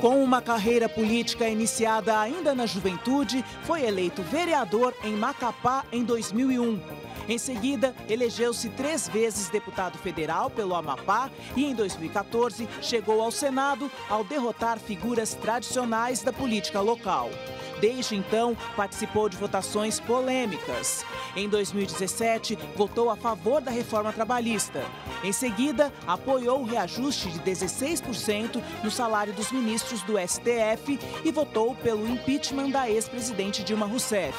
Com uma carreira política iniciada ainda na juventude, foi eleito vereador em Macapá em 2001. Em seguida, elegeu-se 3 vezes deputado federal pelo Amapá e, em 2014, chegou ao Senado ao derrotar figuras tradicionais da política local. Desde então, participou de votações polêmicas. Em 2017, votou a favor da reforma trabalhista. Em seguida, apoiou o reajuste de 16% no salário dos ministros do STF e votou pelo impeachment da ex-presidente Dilma Rousseff.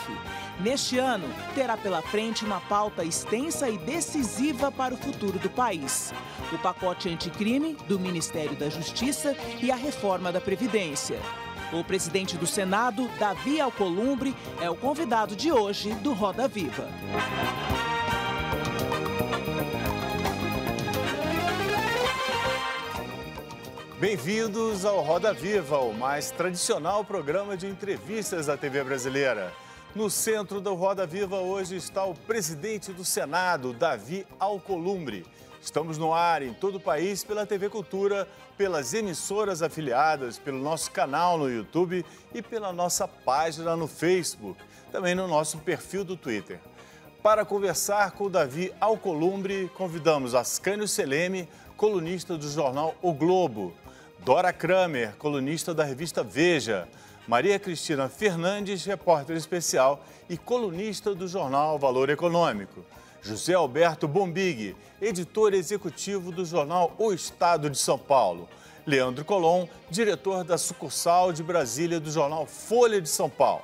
Neste ano, terá pela frente uma pauta extensa e decisiva para o futuro do país: o pacote anticrime do Ministério da Justiça e a reforma da Previdência. O presidente do Senado, Davi Alcolumbre, é o convidado de hoje do Roda Viva. Bem-vindos ao Roda Viva, o mais tradicional programa de entrevistas da TV brasileira. No centro do Roda Viva hoje está o presidente do Senado, Davi Alcolumbre. Estamos no ar em todo o país pela TV Cultura, pelas emissoras afiliadas, pelo nosso canal no YouTube e pela nossa página no Facebook, também no nosso perfil do Twitter. Para conversar com o Davi Alcolumbre, convidamos Ascânio Seleme, colunista do jornal O Globo, Dora Kramer, colunista da revista Veja, Maria Cristina Fernandes, repórter especial e colunista do jornal Valor Econômico, José Alberto Bombig, editor executivo do jornal O Estado de São Paulo, Leandro Colom, diretor da sucursal de Brasília do jornal Folha de São Paulo.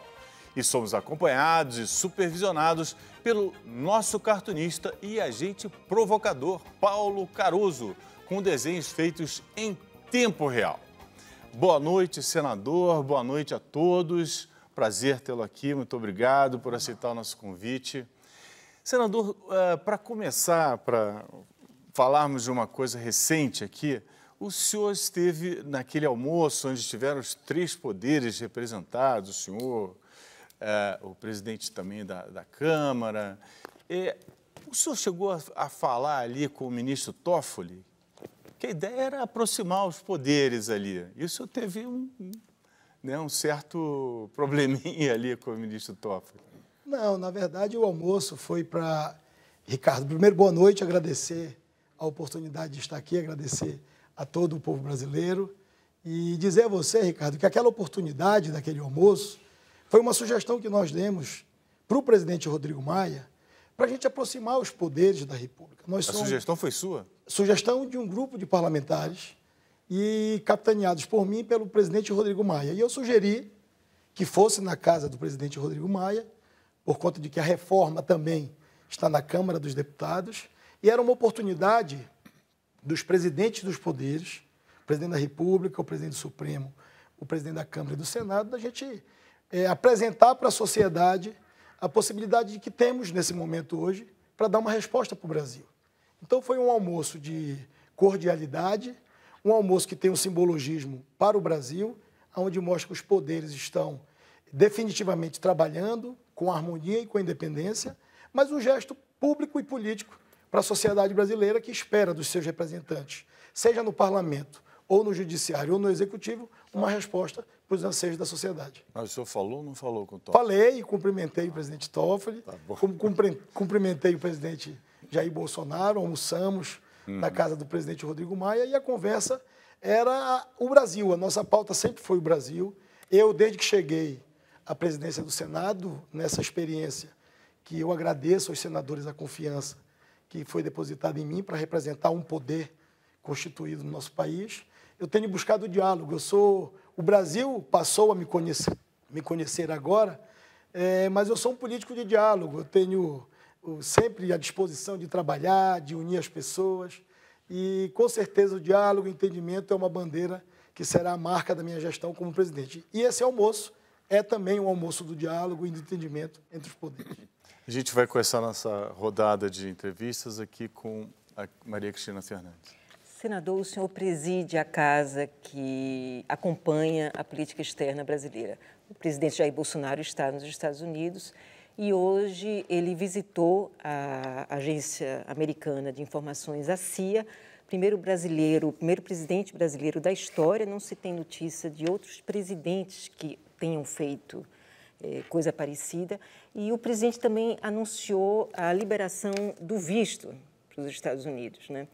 E somos acompanhados e supervisionados pelo nosso cartunista e agente provocador, Paulo Caruso, com desenhos feitos em tempo real. Boa noite, senador, boa noite a todos. Prazer tê-lo aqui, muito obrigado por aceitar o nosso convite. Senador, para começar, para falarmos de uma coisa recente aqui, o senhor esteve naquele almoço onde estiveram os 3 poderes representados, o senhor, o presidente também da Câmara. O senhor chegou a falar ali com o ministro Toffoli, que a ideia era aproximar os poderes ali. E o senhor teve um certo probleminha ali com o ministro Toffoli. Não, na verdade o almoço foi para... Ricardo, primeiro, boa noite, agradecer a oportunidade de estar aqui, agradecer a todo o povo brasileiro e dizer a você, Ricardo, que aquela oportunidade daquele almoço foi uma sugestão que nós demos para o presidente Rodrigo Maia para a gente aproximar os poderes da República. A sugestão foi sua? Sugestão de um grupo de parlamentares e capitaneados por mim e pelo presidente Rodrigo Maia. E eu sugeri que fosse na casa do presidente Rodrigo Maia, por conta de que a reforma também está na Câmara dos Deputados, e era uma oportunidade dos presidentes dos poderes, o presidente da República, o presidente do Supremo, o presidente da Câmara e do Senado, da gente apresentar para a sociedade a possibilidade que temos nesse momento hoje para dar uma resposta para o Brasil. Então foi um almoço de cordialidade, um almoço que tem um simbologismo para o Brasil, onde mostra que os poderes estão definitivamente trabalhando com harmonia e com independência, mas um gesto público e político para a sociedade brasileira que espera dos seus representantes, seja no parlamento, ou no judiciário, ou no executivo, uma resposta para os anseios da sociedade. Mas o senhor falou ou não falou com o Toffoli? Falei e cumprimentei o presidente Toffoli, cumprimentei o presidente Jair Bolsonaro, almoçamos na casa do presidente Rodrigo Maia e a conversa era o Brasil, a nossa pauta sempre foi o Brasil. Eu, desde que cheguei à presidência do Senado, nessa experiência, que eu agradeço aos senadores a confiança que foi depositada em mim para representar um poder constituído no nosso país, eu tenho buscado o diálogo. O Brasil passou a me conhecer agora, mas eu sou um político de diálogo. Eu tenho sempre à disposição de trabalhar, de unir as pessoas e, com certeza, o diálogo e o entendimento é uma bandeira que será a marca da minha gestão como presidente. E esse almoço é também um almoço do diálogo e do entendimento entre os poderes. A gente vai começar nossa rodada de entrevistas aqui com a Maria Cristina Fernandes. Senador, o senhor preside a casa que acompanha a política externa brasileira. O presidente Jair Bolsonaro está nos Estados Unidos e hoje ele visitou a Agência Americana de Informações, a CIA, primeiro presidente brasileiro da história, não se tem notícia de outros presidentes que tenham feito coisa parecida. E o presidente também anunciou a liberação do visto para os Estados Unidos, né?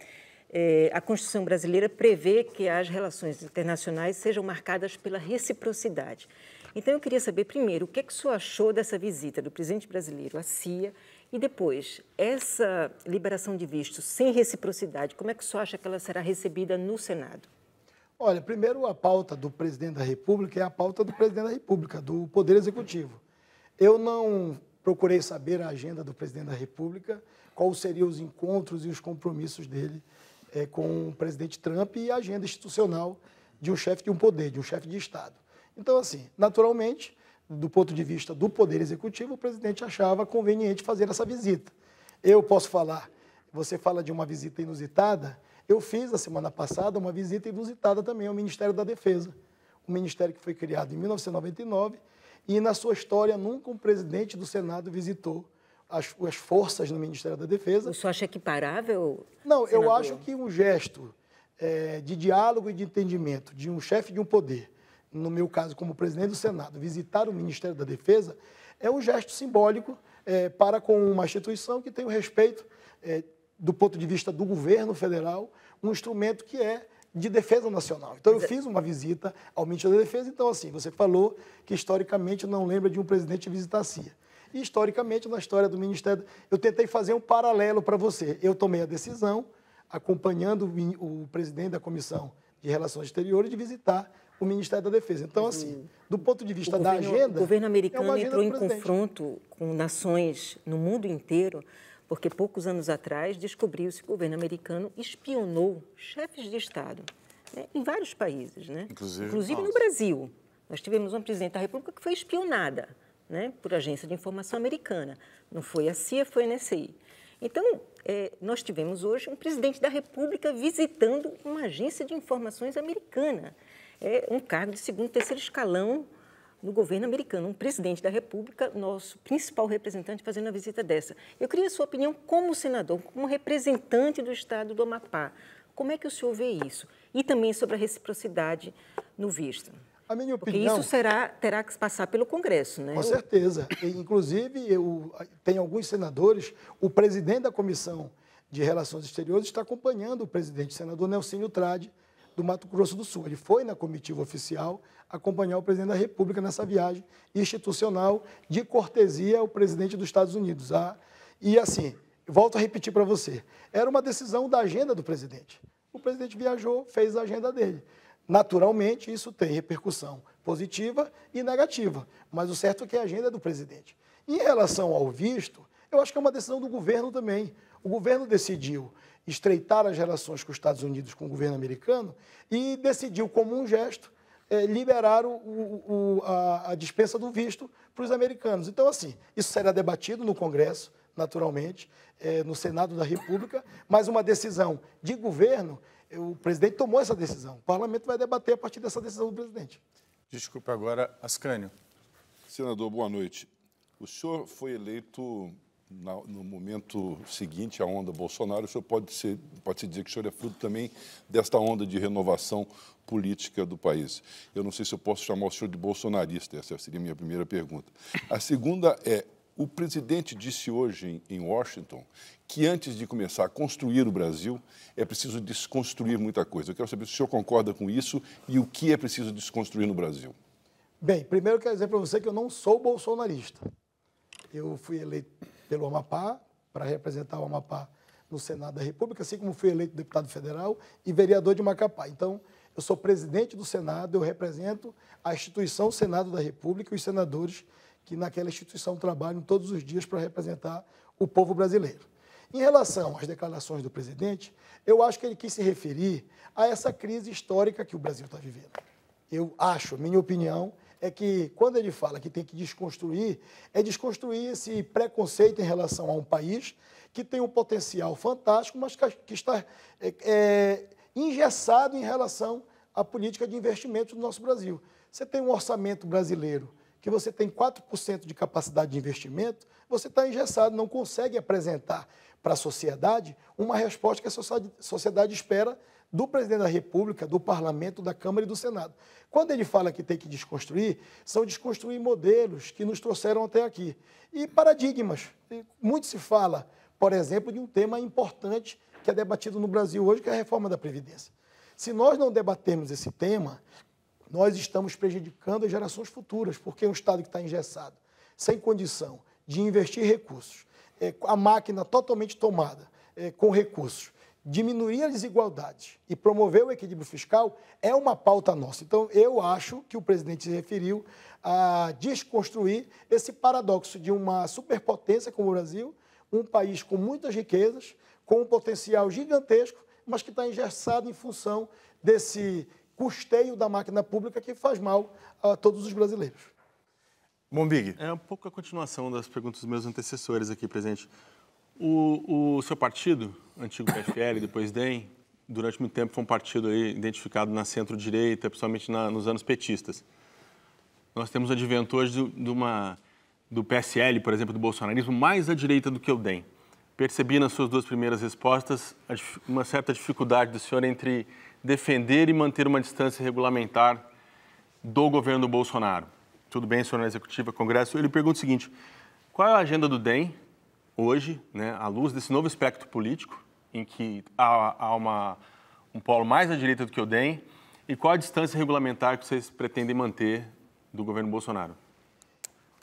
A Constituição brasileira prevê que as relações internacionais sejam marcadas pela reciprocidade. Então, eu queria saber, primeiro, o que é que o senhor achou dessa visita do presidente brasileiro à CIA e, depois, essa liberação de visto sem reciprocidade, como é que o senhor acha que ela será recebida no Senado? Olha, primeiro, a pauta do presidente da República é a pauta do presidente da República, do Poder Executivo. Eu não procurei saber a agenda do presidente da República, quais seriam os encontros e os compromissos dele com o presidente Trump e a agenda institucional de um chefe de um poder, de um chefe de Estado. Então, assim, naturalmente, do ponto de vista do Poder Executivo, o presidente achava conveniente fazer essa visita. Eu posso falar, você fala de uma visita inusitada, eu fiz, na semana passada, uma visita inusitada também ao Ministério da Defesa, um ministério que foi criado em 1999 e, na sua história, nunca um presidente do Senado visitou as forças no Ministério da Defesa. O senhor acha equiparável? Não, senador? eu acho que um gesto de diálogo e de entendimento de um chefe de um poder, no meu caso como presidente do Senado, visitar o Ministério da Defesa, é um gesto simbólico para com uma instituição que tem o respeito, do ponto de vista do governo federal, um instrumento que é de defesa nacional. Então, eu fiz uma visita ao Ministério da Defesa. Então, assim, você falou que, historicamente, não lembra de um presidente visitar a CIA. E, historicamente, na história do Ministério, eu tentei fazer um paralelo para você. Eu tomei a decisão, acompanhando o presidente da Comissão de Relações Exteriores, de visitar o Ministério da Defesa. Então, assim, do ponto de vista da agenda... O governo americano entrou em confronto com nações no mundo inteiro, porque poucos anos atrás descobriu-se que o governo americano espionou chefes de Estado, né, em vários países, né? Inclusive no Brasil. Nós tivemos uma presidente da República que foi espionada, né, por agência de informação americana. Não foi a CIA, foi a NSA. Então, nós tivemos hoje um presidente da República visitando uma agência de informações americana. É um cargo de segundo, terceiro escalão no governo americano. Um presidente da República, nosso principal representante, fazendo uma visita dessa. Eu queria a sua opinião como senador, como representante do Estado do Amapá. Como é que o senhor vê isso? E também sobre a reciprocidade no visto. A minha opinião... Porque isso terá que passar pelo Congresso, né? Com certeza. Inclusive, tem alguns senadores, o presidente da Comissão de Relações Exteriores está acompanhando o presidente, o senador Nelsinho Trade, do Mato Grosso do Sul. Ele foi na comitiva oficial acompanhar o presidente da República nessa viagem institucional de cortesia ao presidente dos Estados Unidos. E assim, volto a repetir para você, era uma decisão da agenda do presidente. O presidente viajou, fez a agenda dele. Naturalmente, isso tem repercussão positiva e negativa, mas o certo é que a agenda é do presidente. Em relação ao visto, eu acho que é uma decisão do governo também. O governo decidiu estreitar as relações com os Estados Unidos, com o governo americano, e decidiu, como um gesto, liberar a dispensa do visto para os americanos. Então, assim, isso será debatido no Congresso, naturalmente, no Senado da República, mas uma decisão de governo, o presidente tomou essa decisão. O parlamento vai debater a partir dessa decisão do presidente. Desculpe agora, Ascânio. Senador, boa noite. O senhor foi eleito no momento seguinte à onda Bolsonaro. O senhor pode-se dizer que o senhor é fruto também desta onda de renovação política do país. Eu não sei se eu posso chamar o senhor de bolsonarista, essa seria a minha primeira pergunta. A segunda é, o presidente disse hoje em Washington que antes de começar a construir o Brasil, é preciso desconstruir muita coisa. Eu quero saber se o senhor concorda com isso e o que é preciso desconstruir no Brasil. Bem, primeiro eu quero dizer para você que eu não sou bolsonarista. Eu fui eleito pelo Amapá, para representar o Amapá no Senado da República, assim como fui eleito deputado federal e vereador de Macapá. Então, eu sou presidente do Senado, eu represento a instituição Senado da República e os senadores que naquela instituição trabalham todos os dias para representar o povo brasileiro. Em relação às declarações do presidente, eu acho que ele quis se referir a essa crise histórica que o Brasil está vivendo. Eu acho, minha opinião, é que quando ele fala que tem que desconstruir, é desconstruir esse preconceito em relação a um país que tem um potencial fantástico, mas que está engessado em relação à política de investimentos do nosso Brasil. Você tem um orçamento brasileiro que você tem 4% de capacidade de investimento, você está engessado, não consegue apresentar para a sociedade uma resposta que a sociedade espera do presidente da República, do Parlamento, da Câmara e do Senado. Quando ele fala que tem que desconstruir, são desconstruir modelos que nos trouxeram até aqui. E paradigmas. Muito se fala, por exemplo, de um tema importante que é debatido no Brasil hoje, que é a reforma da Previdência. Se nós não debatermos esse tema, nós estamos prejudicando as gerações futuras, porque é um Estado que está engessado, sem condição de investir recursos, a máquina totalmente tomada com recursos, diminuir as desigualdades e promover o equilíbrio fiscal é uma pauta nossa. Então, eu acho que o presidente se referiu a desconstruir esse paradoxo de uma superpotência como o Brasil, um país com muitas riquezas, com um potencial gigantesco, mas que está engessado em função desse custeio da máquina pública que faz mal a todos os brasileiros. Bombig. É um pouco a continuação das perguntas dos meus antecessores aqui, presidente. O seu partido, antigo PFL, depois DEM, durante muito tempo foi um partido aí identificado na centro-direita, principalmente nos anos petistas. Nós temos o advento hoje do PSL, por exemplo, do bolsonarismo, mais à direita do que o DEM. Percebi nas suas duas primeiras respostas uma certa dificuldade do senhor entre defender e manter uma distância regulamentar do governo do Bolsonaro. Tudo bem, senhor na Executiva, Congresso. Ele pergunta o seguinte: qual é a agenda do DEM hoje, né, à luz desse novo espectro político, em que há um polo mais à direita do que o DEM, e qual a distância regulamentar que vocês pretendem manter do governo Bolsonaro?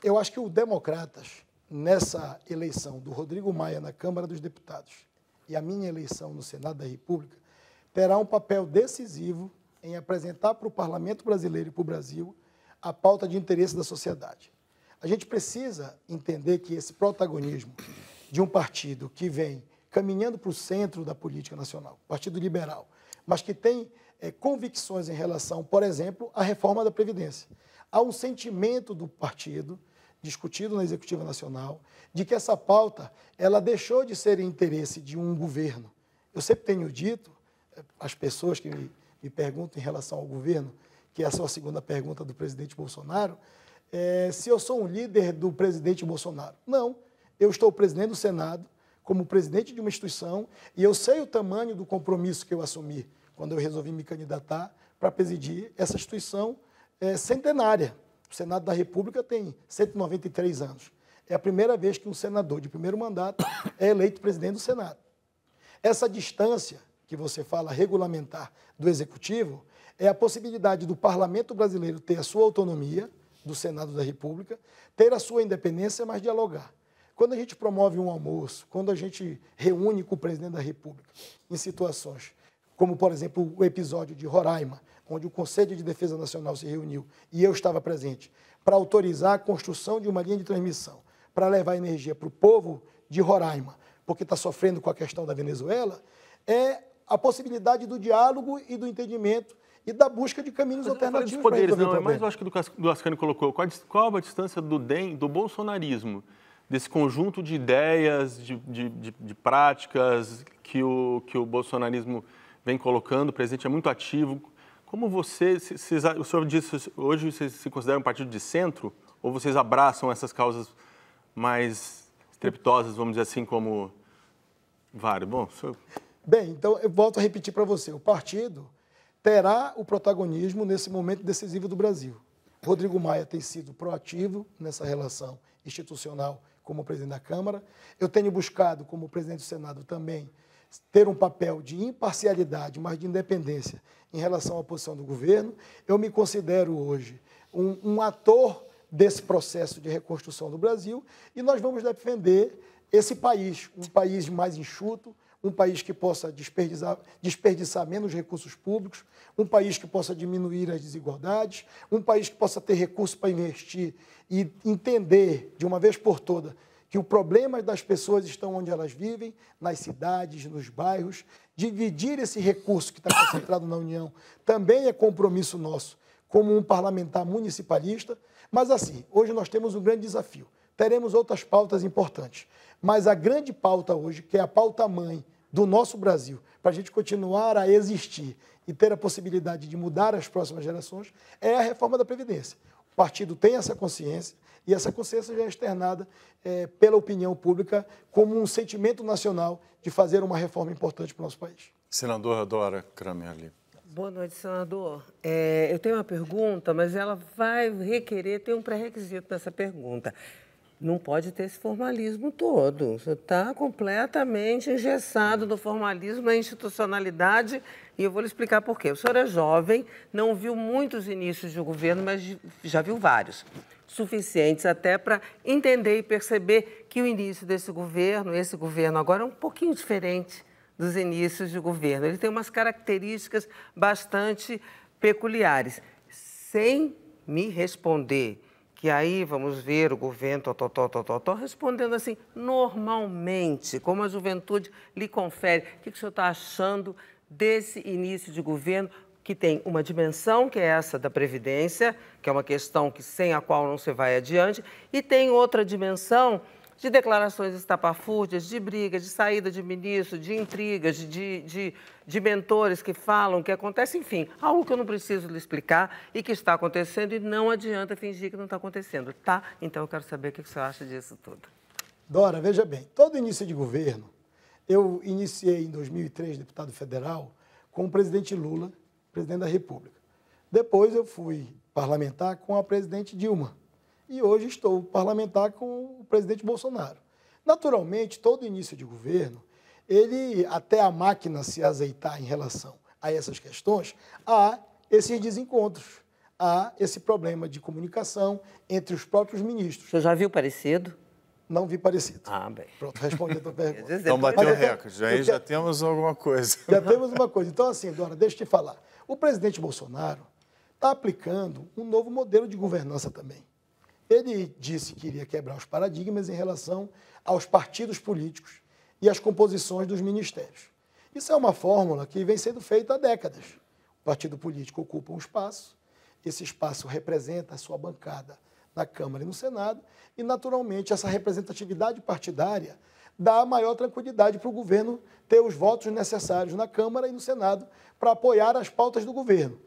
Eu acho que o Democratas, nessa eleição do Rodrigo Maia na Câmara dos Deputados e a minha eleição no Senado da República, terá um papel decisivo em apresentar para o Parlamento brasileiro e para o Brasil a pauta de interesse da sociedade. A gente precisa entender que esse protagonismo de um partido que vem caminhando para o centro da política nacional, Partido Liberal, mas que tem convicções em relação, por exemplo, à reforma da Previdência. Há um sentimento do partido, discutido na Executiva Nacional, de que essa pauta ela deixou de ser interesse de um governo. Eu sempre tenho dito, às pessoas que me perguntam em relação ao governo, que essa é a segunda pergunta do presidente Bolsonaro, se eu sou um líder do presidente Bolsonaro. Não, eu estou presidente do Senado, como presidente de uma instituição, e eu sei o tamanho do compromisso que eu assumi quando eu resolvi me candidatar para presidir essa instituição centenária. O Senado da República tem 193 anos. É a primeira vez que um senador de primeiro mandato é eleito presidente do Senado. Essa distância que você fala regulamentar do Executivo é a possibilidade do Parlamento brasileiro ter a sua autonomia, do Senado da República, ter a sua independência, mas dialogar. Quando a gente promove um almoço, quando a gente reúne com o presidente da República em situações como, por exemplo, o episódio de Roraima, onde o Conselho de Defesa Nacional se reuniu e eu estava presente, para autorizar a construção de uma linha de transmissão, para levar energia para o povo de Roraima, porque está sofrendo com a questão da Venezuela, é a possibilidade do diálogo e do entendimento e da busca de caminhos alternativos para resolver o problema. Mas eu acho que do Ascani colocou, qual a distância do DEM, do bolsonarismo, desse conjunto de ideias, de práticas que o bolsonarismo vem colocando, o presidente é muito ativo. Como o senhor disse, hoje vocês se consideram um partido de centro, ou vocês abraçam essas causas mais estrepitosas, vamos dizer assim, como vários? Bom, senhor... Bem, então eu volto a repetir para você, o partido terá o protagonismo nesse momento decisivo do Brasil. Rodrigo Maia tem sido proativo nessa relação institucional como presidente da Câmara. Eu tenho buscado, como presidente do Senado também, ter um papel de imparcialidade, mas de independência em relação à posição do governo. Eu me considero hoje um ator desse processo de reconstrução do Brasil e nós vamos defender esse país, um país mais enxuto, um país que possa desperdiçar menos recursos públicos, um país que possa diminuir as desigualdades, um país que possa ter recursos para investir e entender, de uma vez por todas, que o problema das pessoas estão onde elas vivem, nas cidades, nos bairros. Dividir esse recurso que está concentrado na União também é compromisso nosso, como um parlamentar municipalista. Mas, assim, hoje nós temos um grande desafio. Teremos outras pautas importantes. Mas a grande pauta hoje, que é a pauta-mãe do nosso Brasil, para a gente continuar a existir e ter a possibilidade de mudar as próximas gerações, é a reforma da Previdência. O partido tem essa consciência e essa consciência já é externada pela opinião pública como um sentimento nacional de fazer uma reforma importante para o nosso país. Senadora Dora Kramerli. Boa noite, senador. Eu tenho uma pergunta, mas ela vai requerer, tem um pré-requisito nessa pergunta. Não pode ter esse formalismo todo. Você está completamente engessado no formalismo, na institucionalidade, e eu vou lhe explicar por quê. O senhor é jovem, não viu muitos inícios de governo, mas já viu vários. Suficientes até para entender e perceber que o início desse governo, esse governo agora, é um pouquinho diferente dos inícios de governo. Ele tem umas características bastante peculiares. Sem me responder que aí vamos ver o governo respondendo assim, normalmente, como a juventude lhe confere. O que o senhor está achando desse início de governo que tem uma dimensão, que é essa da Previdência, que é uma questão sem a qual não se vai adiante, e tem outra dimensão de declarações estapafúrdias, de brigas, de saída de ministro, de intrigas, de mentores que falam, que acontece, enfim, algo que eu não preciso lhe explicar e que está acontecendo e não adianta fingir que não está acontecendo, tá? Então eu quero saber o que você acha disso tudo. Dora, veja bem, todo início de governo, eu iniciei em 2003, deputado federal, com o presidente Lula, presidente da República. Depois eu fui parlamentar com a presidente Dilma. E hoje estou parlamentar com o presidente Bolsonaro. Naturalmente, todo início de governo, até a máquina se azeitar em relação a essas questões, há esses desencontros, há esse problema de comunicação entre os próprios ministros. O senhor já viu parecido? Não vi parecido. Ah, bem. Pronto, respondi a tua pergunta. Então bateu o recorde, aí já temos alguma coisa. Já temos uma coisa. Então, assim, Dora, deixa eu te falar. O presidente Bolsonaro está aplicando um novo modelo de governança também. Ele disse que iria quebrar os paradigmas em relação aos partidos políticos e às composições dos ministérios. Isso é uma fórmula que vem sendo feita há décadas. O partido político ocupa um espaço, esse espaço representa a sua bancada na Câmara e no Senado, e, naturalmente, essa representatividade partidária dá maior tranquilidade para o governo ter os votos necessários na Câmara e no Senado para apoiar as pautas do governo.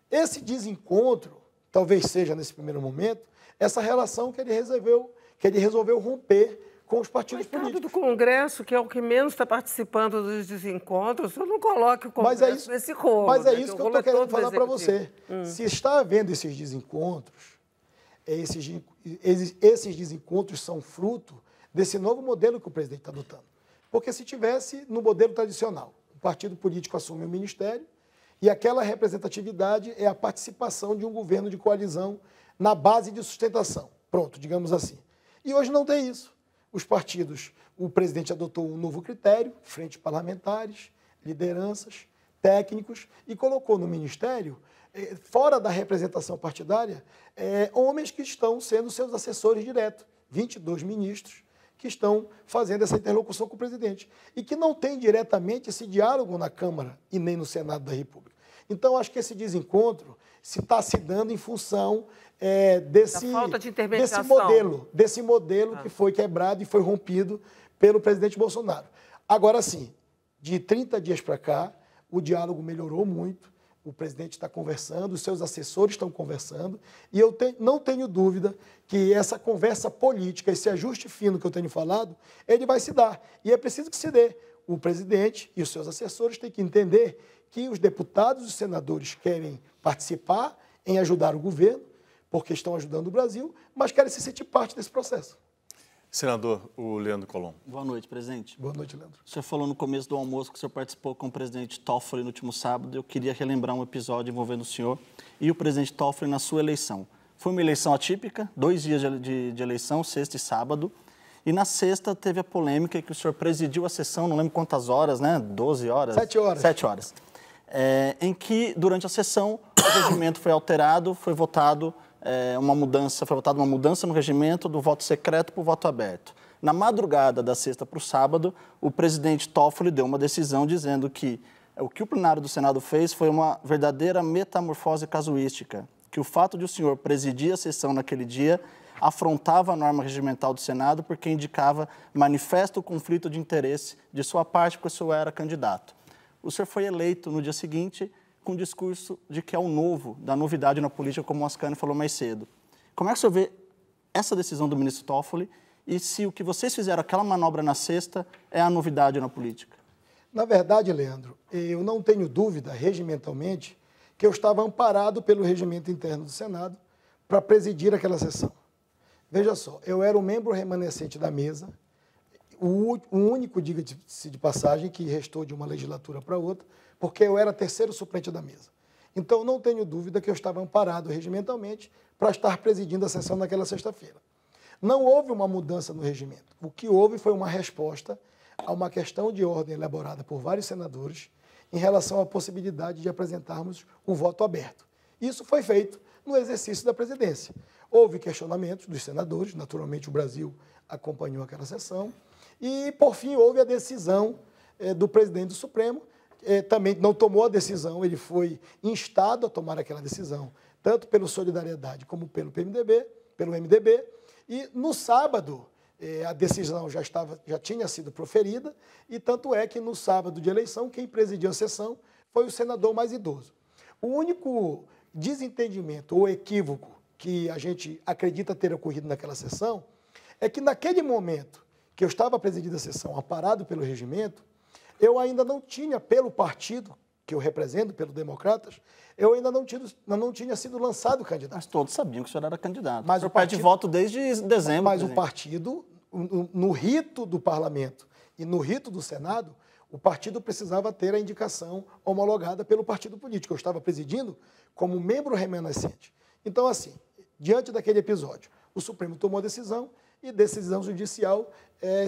Esse desencontro, talvez seja, nesse primeiro momento, essa relação que ele resolveu romper com os partidos políticos. do Congresso, que é o que menos está participando dos desencontros, eu não coloque o Congresso nesse rolo. Mas é isso que eu estou querendo falar para você. Se está havendo esses desencontros, esses desencontros são fruto desse novo modelo que o presidente está adotando. Porque se tivesse no modelo tradicional, o partido político assume o ministério e aquela representatividade é a participação de um governo de coalizão na base de sustentação. Pronto, digamos assim. E hoje não tem isso. Os partidos, o presidente adotou um novo critério, frentes parlamentares, lideranças, técnicos, e colocou no ministério, fora da representação partidária, homens que estão sendo seus assessores diretos, 22 ministros que estão fazendo essa interlocução com o presidente e que não tem diretamente esse diálogo na Câmara e nem no Senado da República. Então, acho que esse desencontro está se dando em função desse modelo que foi quebrado e foi rompido pelo presidente Bolsonaro. Agora sim, de 30 dias para cá, o diálogo melhorou muito, o presidente está conversando, os seus assessores estão conversando, e eu não tenho dúvida que essa conversa política, esse ajuste fino que eu tenho falado, ele vai se dar. E é preciso que se dê. O presidente e os seus assessores têm que entender que os deputados e os senadores querem participar em ajudar o governo, porque estão ajudando o Brasil, mas querem se sentir parte desse processo. Senador, o Leandro Colom. Boa noite, presidente. Boa noite, Leandro. O senhor falou no começo do almoço que o senhor participou com o presidente Toffoli no último sábado. Eu queria relembrar um episódio envolvendo o senhor e o presidente Toffoli na sua eleição. Foi uma eleição atípica, 2 dias de eleição, sexta e sábado. E na sexta teve a polêmica que o senhor presidiu a sessão, não lembro quantas horas, né? 12 horas? 7 horas. 7 horas. Em que, durante a sessão, o regimento foi alterado, foi votada uma mudança no regimento do voto secreto para o voto aberto. Na madrugada da sexta para o sábado, o presidente Toffoli deu uma decisão dizendo que o que o plenário do Senado fez foi uma verdadeira metamorfose casuística, que o fato de o senhor presidir a sessão naquele dia afrontava a norma regimental do Senado porque indicava manifesto conflito de interesse de sua parte, porque o senhor era candidato. O senhor foi eleito no dia seguinte com o discurso de que é o novo, da novidade na política, como o Ascani falou mais cedo. Como é que o senhor vê essa decisão do ministro Toffoli e se o que vocês fizeram, aquela manobra na sexta, é a novidade na política? Na verdade, Leandro, eu não tenho dúvida, regimentalmente, que eu estava amparado pelo regimento interno do Senado para presidir aquela sessão. Veja só, eu era um membro remanescente da mesa, o único, diga-se de passagem, que restou de uma legislatura para outra, porque eu era terceiro suplente da mesa. Então, não tenho dúvida que eu estava amparado regimentalmente para estar presidindo a sessão naquela sexta-feira. Não houve uma mudança no regimento. O que houve foi uma resposta a uma questão de ordem elaborada por vários senadores em relação à possibilidade de apresentarmos um voto aberto. Isso foi feito no exercício da presidência. Houve questionamentos dos senadores, naturalmente o Brasil acompanhou aquela sessão, e, por fim, houve a decisão do presidente do Supremo, também não tomou a decisão, ele foi instado a tomar aquela decisão, tanto pelo Solidariedade como pelo MDB, e no sábado a decisão já tinha sido proferida, e tanto é que no sábado de eleição, quem presidiu a sessão foi o senador mais idoso. O único desentendimento ou equívoco que a gente acredita ter ocorrido naquela sessão é que naquele momento que eu estava presidindo a sessão, amparado pelo regimento, eu ainda não tinha, pelo partido que eu represento, pelo Democratas, eu ainda não tinha sido lançado candidato. Mas todos sabiam que o senhor era candidato. Mas o senhor pede voto desde dezembro. Mas o partido, no rito do parlamento e no rito do Senado, o partido precisava ter a indicação homologada pelo partido político. Eu estava presidindo como membro remanescente. Então, assim, diante daquele episódio, o Supremo tomou a decisão e decisão judicial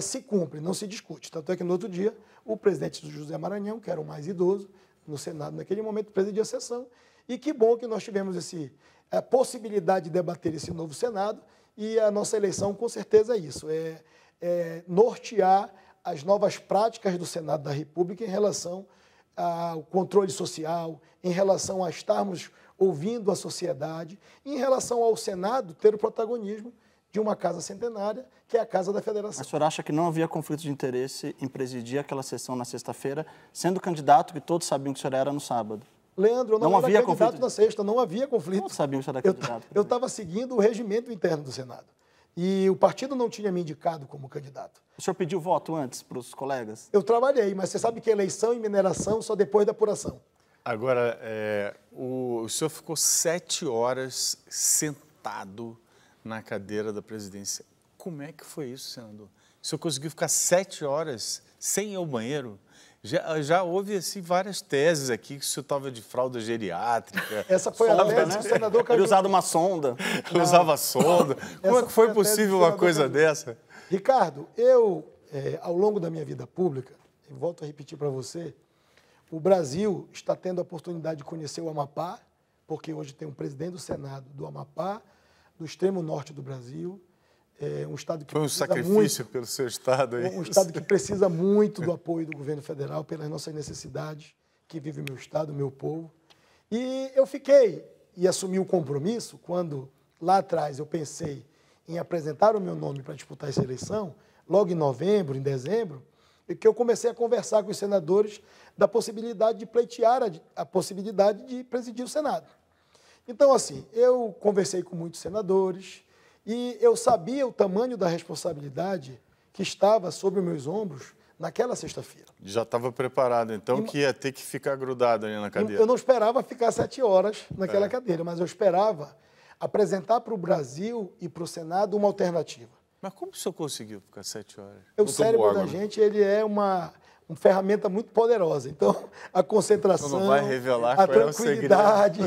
se cumpre, não se discute. Tanto é que no outro dia, o presidente José Maranhão, que era o mais idoso no Senado naquele momento, presidia a sessão. E que bom que nós tivemos a possibilidade de debater esse novo Senado, e a nossa eleição, com certeza, é isso, nortear as novas práticas do Senado da República em relação ao controle social, em relação a estarmos ouvindo a sociedade, em relação ao Senado ter o protagonismo de uma casa centenária, que é a Casa da Federação. Mas o senhor acha que não havia conflito de interesse em presidir aquela sessão na sexta-feira, sendo candidato que todos sabiam que o senhor era no sábado? Leandro, eu não era candidato na sexta, não havia conflito. Todos sabiam que o senhor era candidato. Eu estava seguindo o regimento interno do Senado. E o partido não tinha me indicado como candidato. O senhor pediu voto antes para os colegas? Eu trabalhei, mas você sabe que eleição e mineração só depois da apuração. Agora, o senhor ficou 7 horas sentado na cadeira da presidência. Como é que foi isso, senador? O senhor conseguiu ficar 7 horas sem ir ao banheiro? Já houve assim, várias teses aqui que o senhor estava de fralda geriátrica. Essa foi sonda, a tese, né? O senador Ele usava uma sonda. Ele usava sonda. Como é que foi possível uma coisa dessa? Ricardo, eu, ao longo da minha vida pública, e volto a repetir para você, o Brasil está tendo a oportunidade de conhecer o Amapá, porque hoje tem um presidente do Senado do Amapá, do extremo norte do Brasil, um estado que foi um sacrifício pelo seu estado aí. Um estado que precisa muito do apoio do governo federal pelas nossas necessidades que vive o meu estado, o meu povo. E eu fiquei e assumi o compromisso quando lá atrás eu pensei em apresentar o meu nome para disputar essa eleição, logo em novembro, em dezembro, e que eu comecei a conversar com os senadores da possibilidade de pleitear a possibilidade de presidir o Senado. Então, assim, eu conversei com muitos senadores e eu sabia o tamanho da responsabilidade que estava sobre os meus ombros naquela sexta-feira. Já estava preparado, então, que ia ter que ficar grudado ali na cadeira. Eu não esperava ficar 7 horas naquela cadeira, mas eu esperava apresentar para o Brasil e para o Senado uma alternativa. Mas como o senhor conseguiu ficar 7 horas? O cérebro da gente, ele é uma ferramenta muito poderosa. Então, a concentração, não vai revelar a tranquilidade,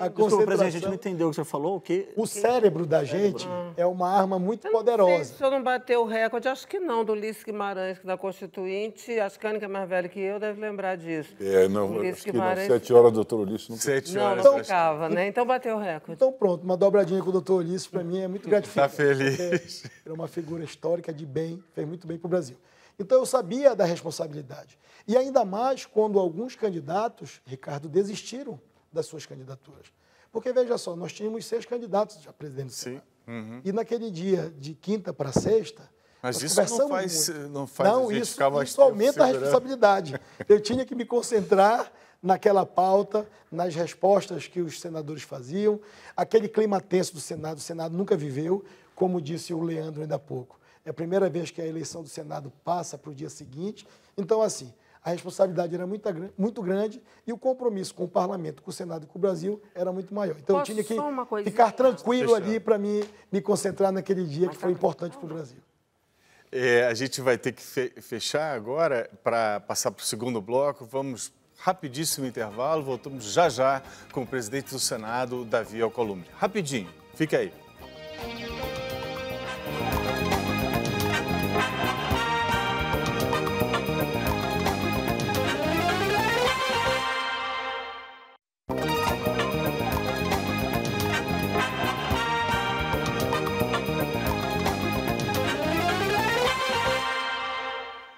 a concentração. Presidente, a gente não entendeu o que o senhor falou. O cérebro da gente é uma arma muito poderosa. Não sei se o senhor não bateu o recorde, acho que não, do Ulisses Guimarães, da Constituinte. Acho que a Ana, que é mais velha que eu, deve lembrar disso. Não, Ulisses acho que Guimarães... não. 7 horas, doutor Ulisses. Não 7 horas. Não ficava, né? Então bateu o recorde. Então pronto, uma dobradinha com o doutor Ulisses, para mim, é muito gratificante. Está feliz. É uma figura histórica de bem, fez muito bem para o Brasil. Então eu sabia da responsabilidade. E ainda mais quando alguns candidatos, Ricardo, desistiram das suas candidaturas. Porque, veja só, nós tínhamos 6 candidatos a presidente do Senado. Uhum. E naquele dia, de quinta para sexta, mas isso não, isso aumenta a responsabilidade. Eu tinha que me concentrar naquela pauta, nas respostas que os senadores faziam, aquele clima tenso do Senado, o Senado nunca viveu, como disse o Leandro ainda há pouco. É a primeira vez que a eleição do Senado passa para o dia seguinte. Então, assim, a responsabilidade era muito grande e o compromisso com o Parlamento, com o Senado e com o Brasil era muito maior. Então, eu tinha que ficar tranquilo ali para me concentrar naquele dia que foi importante para o Brasil. A gente vai ter que fechar agora para passar para o segundo bloco. Vamos rapidíssimo intervalo, voltamos já já com o presidente do Senado, Davi Alcolumbre. Rapidinho, fica aí.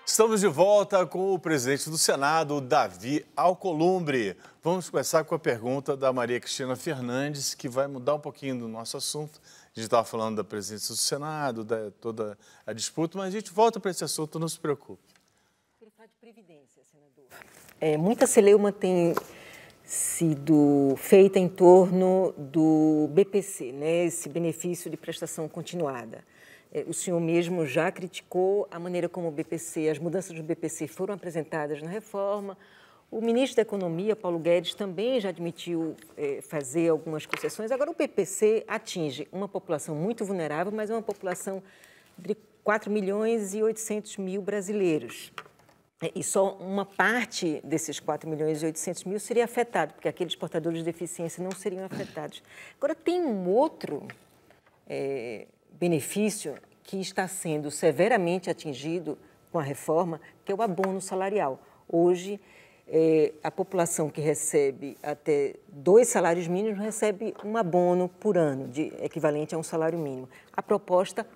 Estamos de volta com o presidente do Senado, Davi Alcolumbre. Vamos começar com a pergunta da Maria Cristina Fernandes, que vai mudar um pouquinho do nosso assunto. A gente estava falando da presidência do Senado, da toda a disputa, mas a gente volta para esse assunto, não se preocupe. Queria falar de previdência, senador. Muita celeuma tem sido feita em torno do BPC, né, esse benefício de prestação continuada. O senhor mesmo já criticou a maneira como o BPC, as mudanças do BPC foram apresentadas na reforma. O ministro da Economia, Paulo Guedes, também já admitiu fazer algumas concessões. Agora, o BPC atinge uma população muito vulnerável, mas é uma população de 4 milhões e 800 mil brasileiros. E só uma parte desses 4 milhões e 800 mil seria afetado, porque aqueles portadores de deficiência não seriam afetados. Agora, tem um outro benefício que está sendo severamente atingido com a reforma, que é o abono salarial. Hoje, a população que recebe até 2 salários mínimos recebe um abono por ano, equivalente a um salário mínimo. A proposta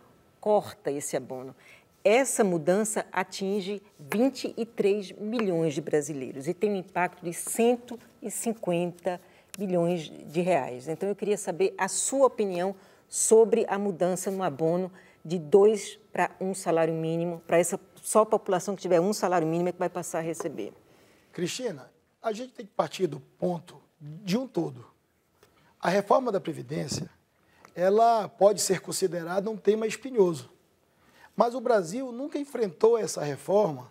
corta esse abono. Essa mudança atinge 23 milhões de brasileiros e tem um impacto de 150 bilhões de reais. Então, eu queria saber a sua opinião sobre a mudança no abono de 2 para 1 salário mínimo, para essa só a população que tiver 1 salário mínimo é que vai passar a receber. Cristina, a gente tem que partir do ponto de um todo. A reforma da Previdência, ela pode ser considerada um tema espinhoso, mas o Brasil nunca enfrentou essa reforma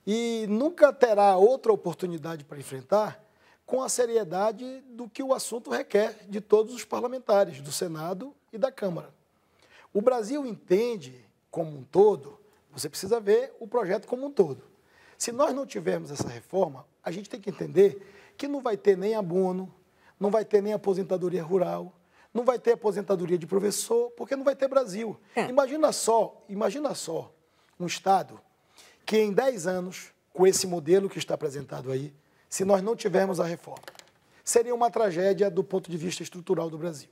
e nunca terá outra oportunidade para enfrentar com a seriedade do que o assunto requer de todos os parlamentares, do Senado e da Câmara. O Brasil entende como um todo, você precisa ver o projeto como um todo. Se nós não tivermos essa reforma, a gente tem que entender que não vai ter nem abono, não vai ter nem aposentadoria rural, não vai ter aposentadoria de professor, porque não vai ter Brasil. Imagina só um Estado que em 10 anos, com esse modelo que está apresentado aí, se nós não tivermos a reforma, seria uma tragédia do ponto de vista estrutural do Brasil.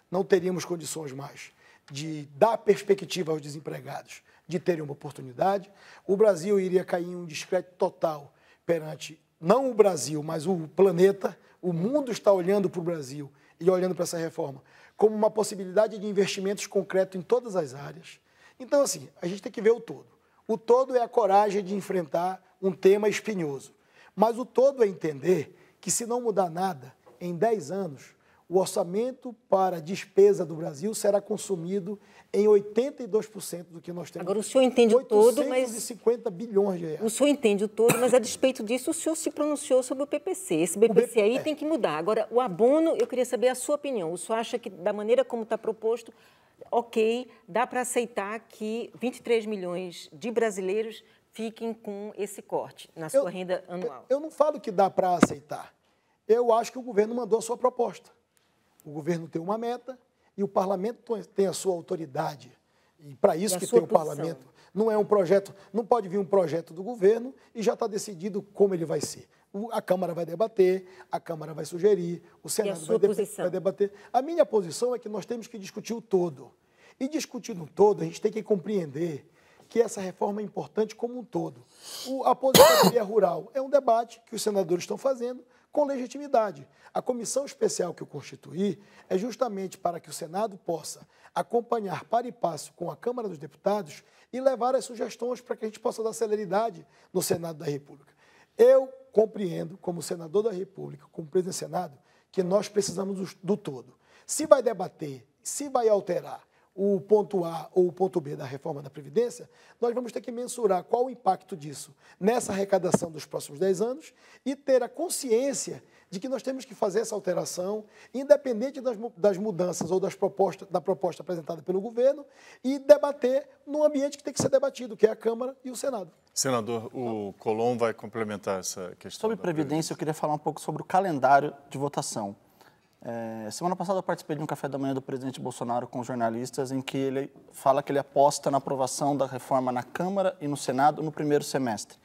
Não teríamos condições mais de dar perspectiva aos desempregados de terem uma oportunidade. O Brasil iria cair em um descrédito total perante, não o Brasil, mas o planeta. O mundo está olhando para o Brasil e olhando para essa reforma como uma possibilidade de investimentos concretos em todas as áreas. Então, assim, a gente tem que ver o todo. O todo é a coragem de enfrentar um tema espinhoso. Mas o todo é entender que, se não mudar nada, em 10 anos, o orçamento para a despesa do Brasil será consumido em 82% do que nós temos. Agora, o senhor entende o todo, mas... 850 bilhões de reais. O senhor entende o todo, mas a despeito disso, o senhor se pronunciou sobre o PPC. Esse BPC aí tem que mudar. Agora, o abono, eu queria saber a sua opinião. O senhor acha que, da maneira como está proposto, ok, dá para aceitar que 23 milhões de brasileiros fiquem com esse corte na sua renda anual? Eu não falo que dá para aceitar. Eu acho que o governo mandou a sua proposta. O governo tem uma meta e o parlamento tem a sua autoridade. E para isso que tem o parlamento. Não é um projeto, não pode vir um projeto do governo e já está decidido como ele vai ser. A Câmara vai debater, a Câmara vai sugerir, o Senado vai debater. A minha posição é que nós temos que discutir o todo. E discutindo o todo, a gente tem que compreender que essa reforma é importante como um todo. A aposentadoria rural é um debate que os senadores estão fazendo com legitimidade. A comissão especial que eu constituí é justamente para que o Senado possa acompanhar par e passo com a Câmara dos Deputados e levar as sugestões para que a gente possa dar celeridade no Senado da República. Eu compreendo, como senador da República, como presidente do Senado, que nós precisamos do todo. Se vai debater, se vai alterar o ponto A ou o ponto B da reforma da Previdência, nós vamos ter que mensurar qual o impacto disso nessa arrecadação dos próximos 10 anos e ter a consciência de que nós temos que fazer essa alteração, independente das mudanças ou da proposta apresentada pelo governo, e debater no ambiente que tem que ser debatido, que é a Câmara e o Senado. Senador, o Colom vai complementar essa questão. Sobre Previdência, eu queria falar um pouco sobre o calendário de votação. Semana passada eu participei de um café da manhã do presidente Bolsonaro com jornalistas em que ele fala que ele aposta na aprovação da reforma na Câmara e no Senado no primeiro semestre.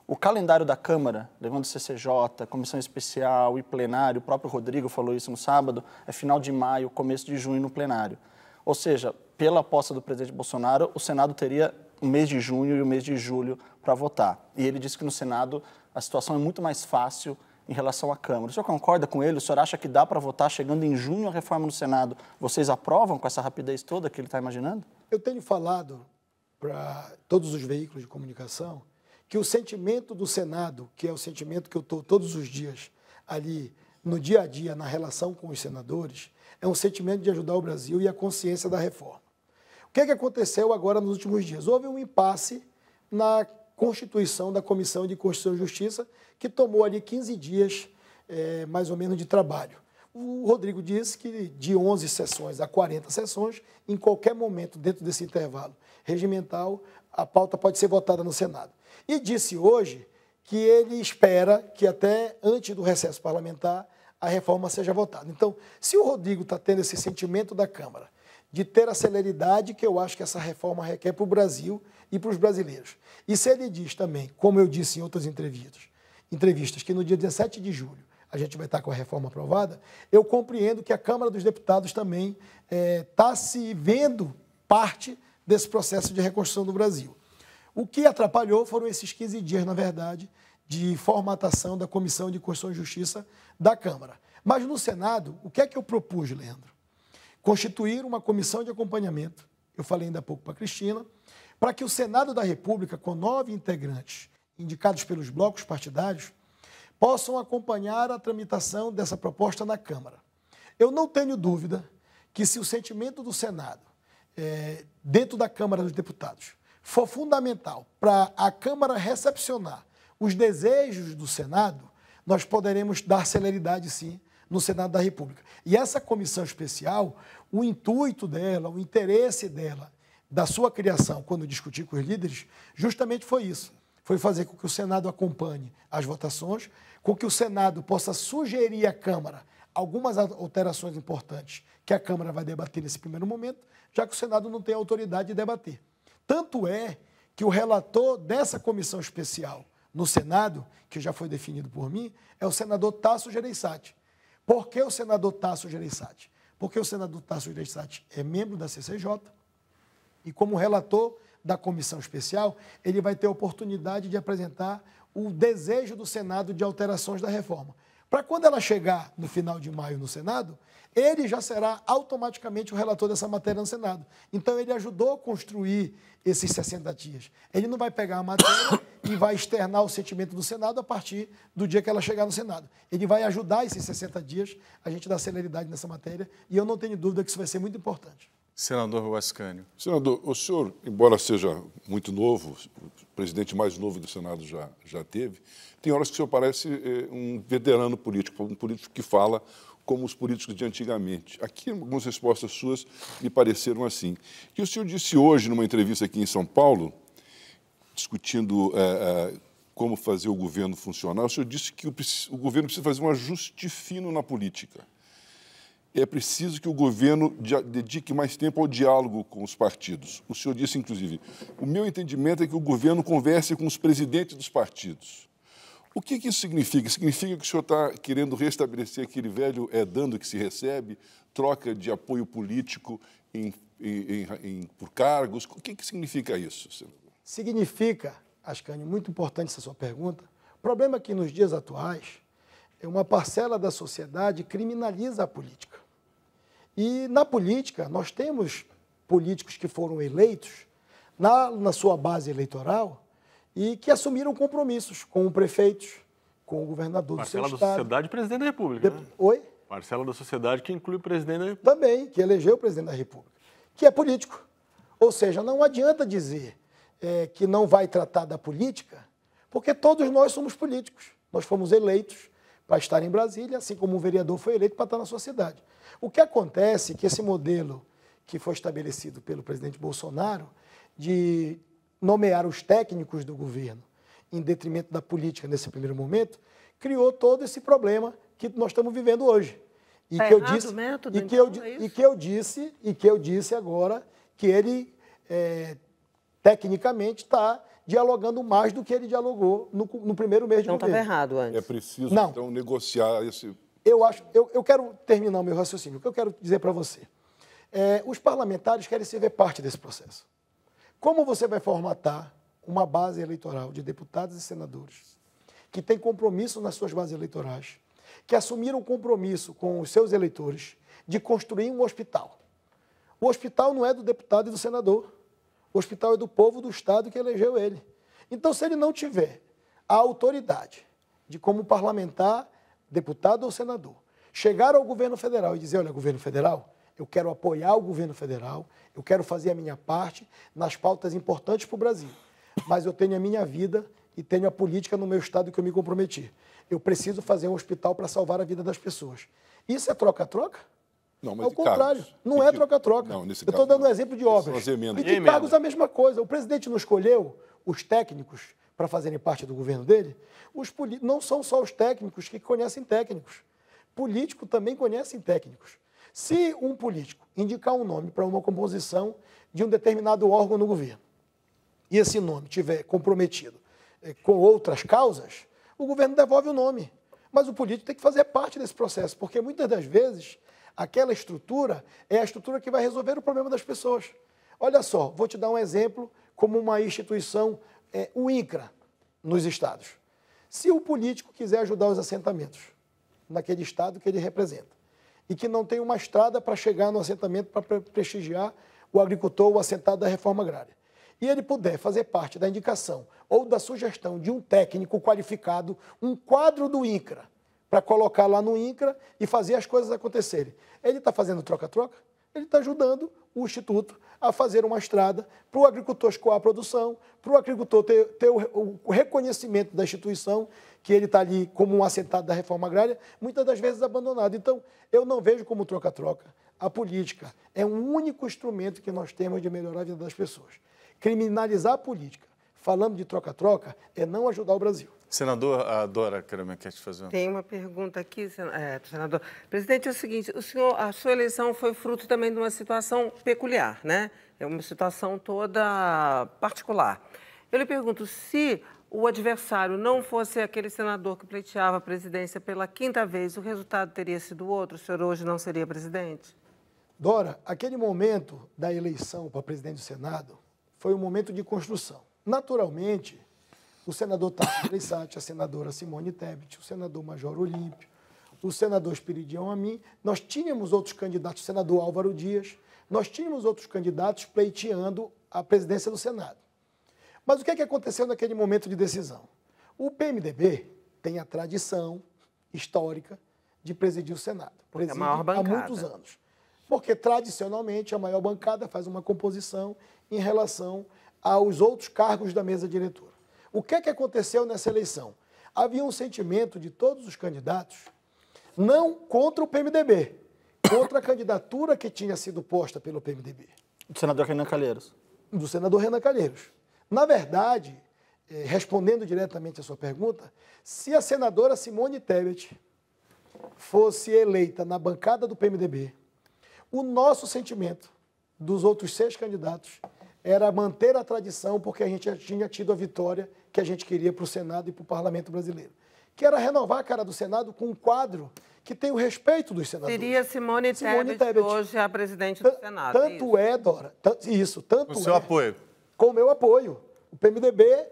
O calendário da Câmara, levando CCJ, Comissão Especial e plenário, o próprio Rodrigo falou isso no sábado, é final de maio, começo de junho no plenário. Ou seja, pela aposta do presidente Bolsonaro, o Senado teria o mês de junho e o mês de julho para votar. E ele disse que no Senado a situação é muito mais fácil em relação à Câmara. O senhor concorda com ele? O senhor acha que dá para votar chegando em junho a reforma no Senado? Vocês aprovam com essa rapidez toda que ele está imaginando? Eu tenho falado para todos os veículos de comunicação que o sentimento do Senado, que é o sentimento que eu estou todos os dias ali no dia a dia, na relação com os senadores, é um sentimento de ajudar o Brasil e a consciência da reforma. O que aconteceu agora nos últimos dias? Houve um impasse na constituição da Comissão de Constituição e Justiça, que tomou ali 15 dias, mais ou menos, de trabalho. O Rodrigo disse que de 11 sessões a 40 sessões, em qualquer momento, dentro desse intervalo regimental, a pauta pode ser votada no Senado. E disse hoje que ele espera que até antes do recesso parlamentar a reforma seja votada. Então, se o Rodrigo está tendo esse sentimento da Câmara de ter a celeridade que eu acho que essa reforma requer para o Brasil e para os brasileiros, e se ele diz também, como eu disse em outras entrevistas, que no dia 17 de julho a gente vai estar com a reforma aprovada, eu compreendo que a Câmara dos Deputados também está se vendo parte desse processo de reconstrução do Brasil. O que atrapalhou foram esses 15 dias, na verdade, de formatação da Comissão de Constituição e Justiça da Câmara. Mas no Senado, o que é que eu propus, Leandro? Constituir uma comissão de acompanhamento, eu falei ainda há pouco para a Cristina, para que o Senado da República, com 9 integrantes indicados pelos blocos partidários, possam acompanhar a tramitação dessa proposta na Câmara. Eu não tenho dúvida que se o sentimento do Senado, dentro da Câmara dos Deputados, for fundamental para a Câmara recepcionar os desejos do Senado, nós poderemos dar celeridade, sim, no Senado da República. E essa comissão especial, o intuito dela, o interesse dela, da sua criação, quando discutir com os líderes, justamente foi isso. Foi fazer com que o Senado acompanhe as votações, com que o Senado possa sugerir à Câmara algumas alterações importantes que a Câmara vai debater nesse primeiro momento, já que o Senado não tem autoridade de debater. Tanto é que o relator dessa comissão especial no Senado, que já foi definido por mim, é o senador Tasso Gereissati. Por que o senador Tasso Gereissati? Porque o senador Tasso Gereissati é membro da CCJ e, como relator da comissão especial, ele vai ter a oportunidade de apresentar o desejo do Senado de alterações da reforma. Para quando ela chegar no final de maio no Senado, ele já será automaticamente o relator dessa matéria no Senado. Então, ele ajudou a construir esses 60 dias. Ele não vai pegar a matéria e vai externar o sentimento do Senado a partir do dia que ela chegar no Senado. Ele vai ajudar esses 60 dias a gente dar celeridade nessa matéria e eu não tenho dúvida que isso vai ser muito importante. Senador Wascânio. Senador, o senhor, embora seja muito novo, o presidente mais novo do Senado já teve, tem horas que o senhor parece um veterano político, um político que fala como os políticos de antigamente. Aqui, algumas respostas suas me pareceram assim. E o senhor disse hoje, numa entrevista aqui em São Paulo, discutindo como fazer o governo funcionar, o senhor disse que o governo precisa fazer um ajuste fino na política. É preciso que o governo dedique mais tempo ao diálogo com os partidos. O senhor disse, inclusive, o meu entendimento é que o governo converse com os presidentes dos partidos. O que isso significa? Significa que o senhor está querendo restabelecer aquele velho dando que se recebe, troca de apoio político por cargos? O que significa isso, senador? Significa, Ascânio, muito importante essa sua pergunta, o problema é que nos dias atuais, uma parcela da sociedade criminaliza a política. E na política, nós temos políticos que foram eleitos na sua base eleitoral e que assumiram compromissos com prefeitos, com o governador do seu Parcela da estado. sociedade e presidente da República, né? Oi? Parcela da sociedade que inclui o presidente da República. Também, que elegeu o presidente da República, que é político. Ou seja, não adianta dizer que não vai tratar da política, porque todos nós somos políticos. Nós fomos eleitos para estar em Brasília, assim como o vereador foi eleito para estar na sua cidade. O que acontece é que esse modelo que foi estabelecido pelo presidente Bolsonaro de nomear os técnicos do governo em detrimento da política nesse primeiro momento, criou todo esse problema que nós estamos vivendo hoje. E que eu disse, e que eu disse agora que ele tecnicamente está dialogando mais do que ele dialogou no primeiro mês de governo. Não estava errado antes. É preciso, então, negociar esse... Eu quero terminar o meu raciocínio. O que eu quero dizer para você? Os parlamentares querem se ver parte desse processo. Como você vai formatar uma base eleitoral de deputados e senadores que tem compromisso nas suas bases eleitorais, que assumiram compromisso com os seus eleitores de construir um hospital? O hospital não é do deputado e do senador. O hospital é do povo do Estado que elegeu ele. Então, se ele não tiver a autoridade de, como parlamentar, deputado ou senador, chegar ao governo federal e dizer, olha, governo federal, eu quero apoiar o governo federal, eu quero fazer a minha parte nas pautas importantes para o Brasil, mas eu tenho a minha vida e tenho a política no meu Estado que eu me comprometi. Eu preciso fazer um hospital para salvar a vida das pessoas. Isso é troca-troca? Não, mas ao contrário, não é troca-troca. Eu estou dando um exemplo de obras. E de cargos a mesma coisa. O presidente não escolheu os técnicos para fazerem parte do governo dele? Não são só os técnicos que conhecem técnicos. Político também conhecem técnicos. Se um político indicar um nome para uma composição de um determinado órgão no governo, e esse nome estiver comprometido com outras causas, o governo devolve o nome. Mas o político tem que fazer parte desse processo, porque muitas das vezes aquela estrutura é a estrutura que vai resolver o problema das pessoas. Olha só, vou te dar um exemplo como uma instituição, o INCRA, nos estados. Se o político quiser ajudar os assentamentos naquele estado que ele representa e que não tem uma estrada para chegar no assentamento para prestigiar o agricultor, o assentado da reforma agrária, e ele puder fazer parte da indicação ou da sugestão de um técnico qualificado, um quadro do INCRA, para colocar lá no INCRA e fazer as coisas acontecerem. Ele está fazendo troca-troca? Ele está ajudando o Instituto a fazer uma estrada para o agricultor escoar a produção, para o agricultor ter o reconhecimento da instituição, que ele está ali como um assentado da reforma agrária, muitas das vezes abandonado. Então, eu não vejo como troca-troca. A política é um único instrumento que nós temos de melhorar a vida das pessoas. Criminalizar a política, falando de troca-troca, é não ajudar o Brasil. Senador, a Dora Kramer quer te fazer uma... Tem uma pergunta aqui, senador. Presidente, é o seguinte, a sua eleição foi fruto também de uma situação peculiar, né? É uma situação toda particular. Eu lhe pergunto, se o adversário não fosse aquele senador que pleiteava a presidência pela 5ª vez, o resultado teria sido outro? O senhor hoje não seria presidente? Dora, aquele momento da eleição para presidente do Senado foi um momento de construção. Naturalmente, o senador Tasso Gereissati, a senadora Simone Tebet, o senador Major Olímpio, o senador Espiridião Amin, nós tínhamos outros candidatos, o senador Álvaro Dias, nós tínhamos outros candidatos pleiteando a presidência do Senado. Mas o que aconteceu naquele momento de decisão? O PMDB tem a tradição histórica de presidir o Senado. Preside a maior bancada. Há muitos anos. Porque, tradicionalmente, a maior bancada faz uma composição em relação aos outros cargos da mesa diretora. O que aconteceu nessa eleição? Havia um sentimento de todos os candidatos, não contra o PMDB, contra a candidatura que tinha sido posta pelo PMDB. Do senador Renan Calheiros. Do senador Renan Calheiros. Na verdade, respondendo diretamente a sua pergunta, se a senadora Simone Tebet fosse eleita na bancada do PMDB, o nosso sentimento dos outros 6 candidatos era manter a tradição, porque a gente já tinha tido a vitória que a gente queria para o Senado e para o Parlamento brasileiro, que era renovar a cara do Senado com um quadro que tem o respeito dos senadores. Seria Simone Tebet hoje a presidente do Senado. Tanto é, Dora, tanto o seu apoio. Com o meu apoio. O PMDB,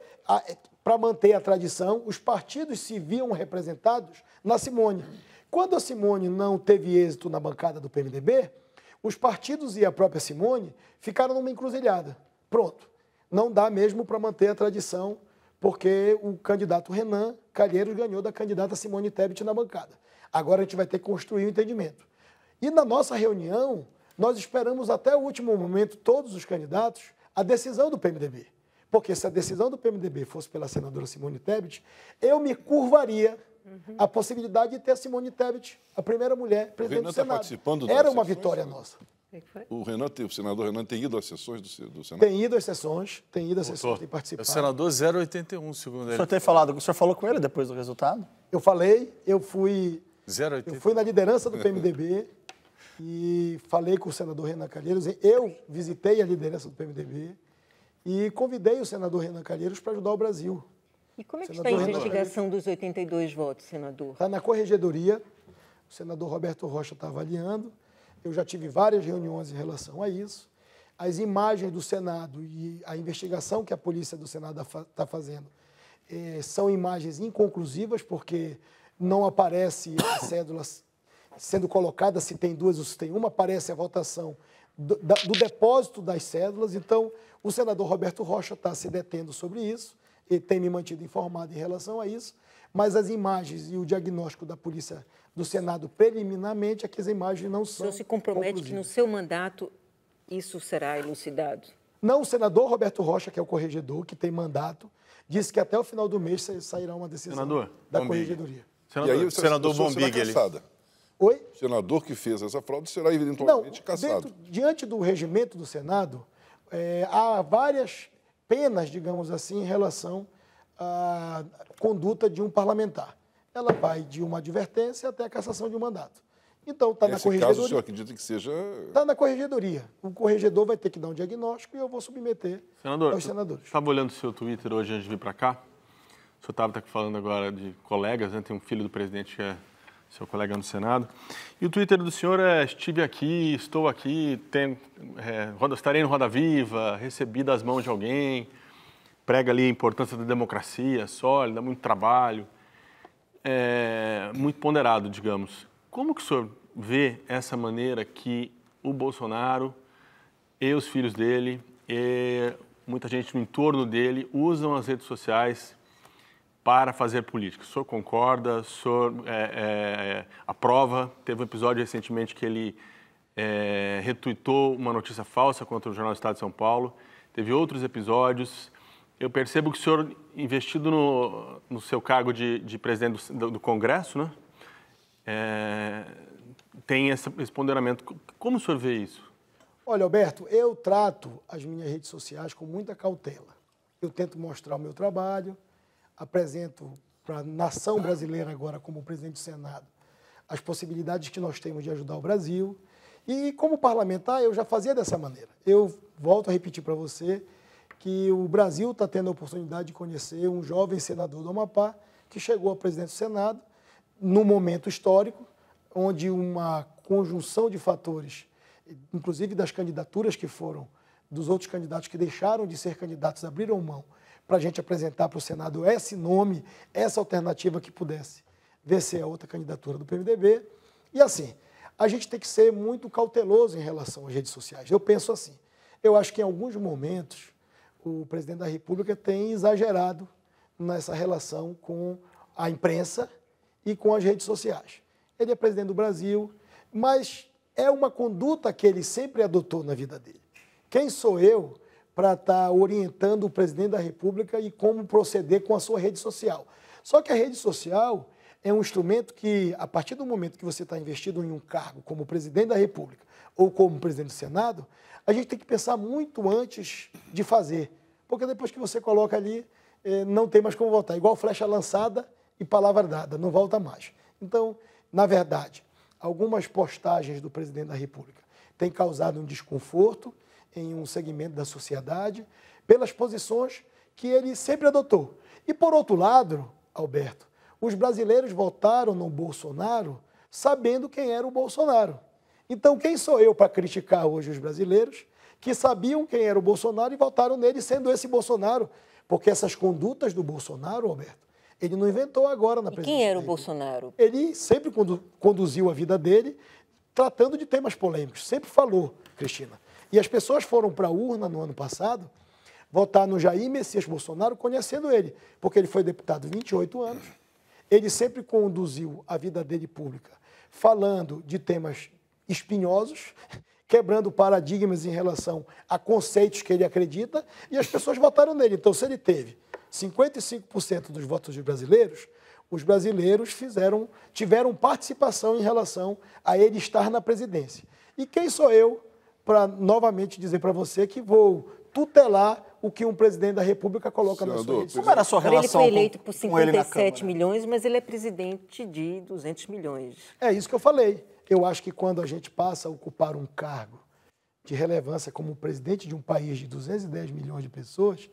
para manter a tradição, os partidos se viam representados na Simone. Quando a Simone não teve êxito na bancada do PMDB, os partidos e a própria Simone ficaram numa encruzilhada. Pronto. Não dá mesmo para manter a tradição, porque o candidato Renan Calheiros ganhou da candidata Simone Tebet na bancada. Agora a gente vai ter que construir o entendimento. E na nossa reunião, nós esperamos até o último momento, todos os candidatos, a decisão do PMDB. Porque se a decisão do PMDB fosse pela senadora Simone Tebet, eu me curvaria a possibilidade de ter a Simone Tebet, a primeira mulher presidente do Senado. Participando Era das uma sessões, vitória senador? nossa. O senador Renan tem ido às sessões do Senado? Tem ido às sessões, tem participado. O senador 081, segundo ele. O senhor falou com ele depois do resultado? Eu falei, eu fui 081. Eu fui na liderança do PMDB e falei com o senador Renan Calheiros. Eu visitei a liderança do PMDB e convidei o senador Renan Calheiros para ajudar o Brasil. E como é que está a investigação dos 82 votos, senador? Está na corregedoria, o senador Roberto Rocha está avaliando. Eu já tive várias reuniões em relação a isso. As imagens do Senado e a investigação que a polícia do Senado está fazendo são imagens inconclusivas, porque não aparece as cédulas sendo colocadas, se tem duas ou se tem uma, aparece a votação do depósito das cédulas. Então, o senador Roberto Rocha está se detendo sobre isso, ele tem me mantido informado em relação a isso, mas as imagens e o diagnóstico da polícia do Senado preliminarmente é que as imagens não são. O senhor se compromete que no seu mandato isso será elucidado? Não, o senador Roberto Rocha, que é o corregedor, que tem mandato, disse que até o final do mês sairá uma decisão da corregedoria. Senador, e aí, o senador Bombig, ele... Oi? O senador que fez essa fraude será eventualmente cassado. Diante do regimento do Senado, há várias penas, digamos assim, em relação à conduta de um parlamentar. Ela vai de uma advertência até a cassação de um mandato. Então, está na corregedoria. Nesse caso, o senhor acredita que seja... Está na corregedoria. O corregedor vai ter que dar um diagnóstico e eu vou submeter aos senadores. Estava olhando o seu Twitter hoje antes de vir para cá. O senhor estava falando agora de colegas, né? Tem um filho do presidente que é seu colega no Senado. E o Twitter do senhor é: estive aqui, estou aqui, estarei no Roda Viva, recebi das mãos de alguém, prega ali a importância da democracia sólida, muito trabalho, muito ponderado, digamos. Como que o senhor vê essa maneira que o Bolsonaro e os filhos dele e muita gente no entorno dele usam as redes sociais para fazer política? O senhor concorda? O senhor aprova? Teve um episódio recentemente que ele retuitou uma notícia falsa contra o Jornal do Estado de São Paulo. Teve outros episódios. Eu percebo que o senhor, investido no seu cargo de presidente do Congresso, né, tem esse ponderamento. Como o senhor vê isso? Olha, Alberto, eu trato as minhas redes sociais com muita cautela. Eu tento mostrar o meu trabalho, apresento para a nação brasileira agora, como presidente do Senado, as possibilidades que nós temos de ajudar o Brasil. E como parlamentar, eu já fazia dessa maneira. Eu volto a repetir para você que o Brasil está tendo a oportunidade de conhecer um jovem senador do Amapá que chegou a presidente do Senado num momento histórico, onde uma conjunção de fatores, inclusive das candidaturas que foram, dos outros candidatos que deixaram de ser candidatos, abriram mão para a gente apresentar para o Senado esse nome, essa alternativa que pudesse vencer a outra candidatura do PMDB. E assim, a gente tem que ser muito cauteloso em relação às redes sociais. Eu penso assim, eu acho que em alguns momentos o presidente da República tem exagerado nessa relação com a imprensa e com as redes sociais. Ele é presidente do Brasil, mas é uma conduta que ele sempre adotou na vida dele. Quem sou eu para estar orientando o presidente da República e como proceder com a sua rede social? Só que a rede social é um instrumento que, a partir do momento que você está investido em um cargo como presidente da República ou como presidente do Senado, a gente tem que pensar muito antes de fazer, porque depois que você coloca ali, não tem mais como voltar. Igual flecha lançada e palavra dada, não volta mais. Então, na verdade, algumas postagens do presidente da República têm causado um desconforto em um segmento da sociedade, pelas posições que ele sempre adotou. E, por outro lado, Alberto, os brasileiros votaram no Bolsonaro sabendo quem era o Bolsonaro. Então, quem sou eu para criticar hoje os brasileiros que sabiam quem era o Bolsonaro e votaram nele sendo esse Bolsonaro? Porque essas condutas do Bolsonaro, Alberto, ele não inventou agora na presidência. Quem era o Bolsonaro? Ele sempre conduziu a vida dele tratando de temas polêmicos, sempre falou, Cristina. E as pessoas foram para a urna no ano passado votar no Jair Messias Bolsonaro conhecendo ele, porque ele foi deputado 28 anos, ele sempre conduziu a vida dele pública falando de temas espinhosos, quebrando paradigmas em relação a conceitos que ele acredita, e as pessoas votaram nele. Então, se ele teve 55% dos votos dos brasileiros, os brasileiros tiveram participação em relação a ele estar na presidência. E quem sou eu para novamente dizer para você que vou tutelar o que um presidente da República coloca na sua rede? Como era a sua relação ele foi eleito por com ele na 57 Câmara? milhões, mas ele é presidente de 200 milhões. É isso que eu falei. Eu acho que quando a gente passa a ocupar um cargo de relevância como presidente de um país de 210 milhões de pessoas,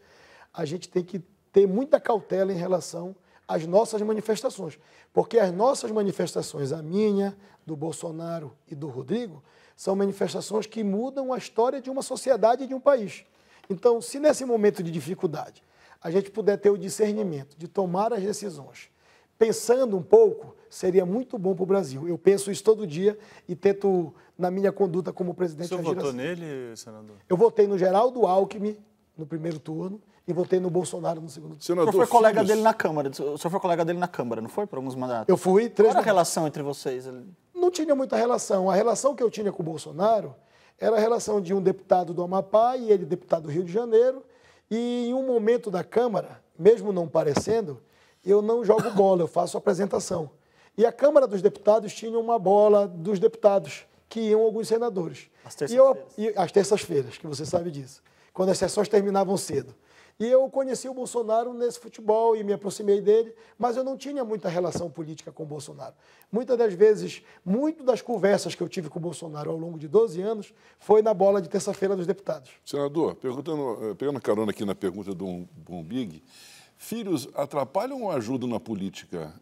a gente tem que ter muita cautela em relação às nossas manifestações. Porque as nossas manifestações, a minha, do Bolsonaro e do Rodrigo, são manifestações que mudam a história de uma sociedade e de um país. Então, se nesse momento de dificuldade a gente puder ter o discernimento de tomar as decisões, pensando um pouco, seria muito bom para o Brasil. Eu penso isso todo dia e tento, na minha conduta como presidente... O senhor votou nele, senador? Eu votei no Geraldo Alckmin no primeiro turno e votei no Bolsonaro no segundo turno. O senhor foi colega dele na Câmara. O senhor foi colega dele na Câmara, não foi? Por alguns mandatos? Eu fui. Qual era a relação entre vocês? Não tinha muita relação. A relação que eu tinha com o Bolsonaro era a relação de um deputado do Amapá e ele deputado do Rio de Janeiro. E em um momento da Câmara, mesmo não parecendo, eu não jogo bola, eu faço apresentação. E a Câmara dos Deputados tinha uma bola dos deputados, que iam alguns senadores. Às terças-feiras. Às terças-feiras, que você sabe disso, quando as sessões terminavam cedo. E eu conheci o Bolsonaro nesse futebol e me aproximei dele, mas eu não tinha muita relação política com o Bolsonaro. Muitas das vezes, muito das conversas que eu tive com o Bolsonaro ao longo de 12 anos foi na bola de terça-feira dos deputados. Senador, pegando carona aqui na pergunta do Bombig, filhos atrapalham ou ajudam na política?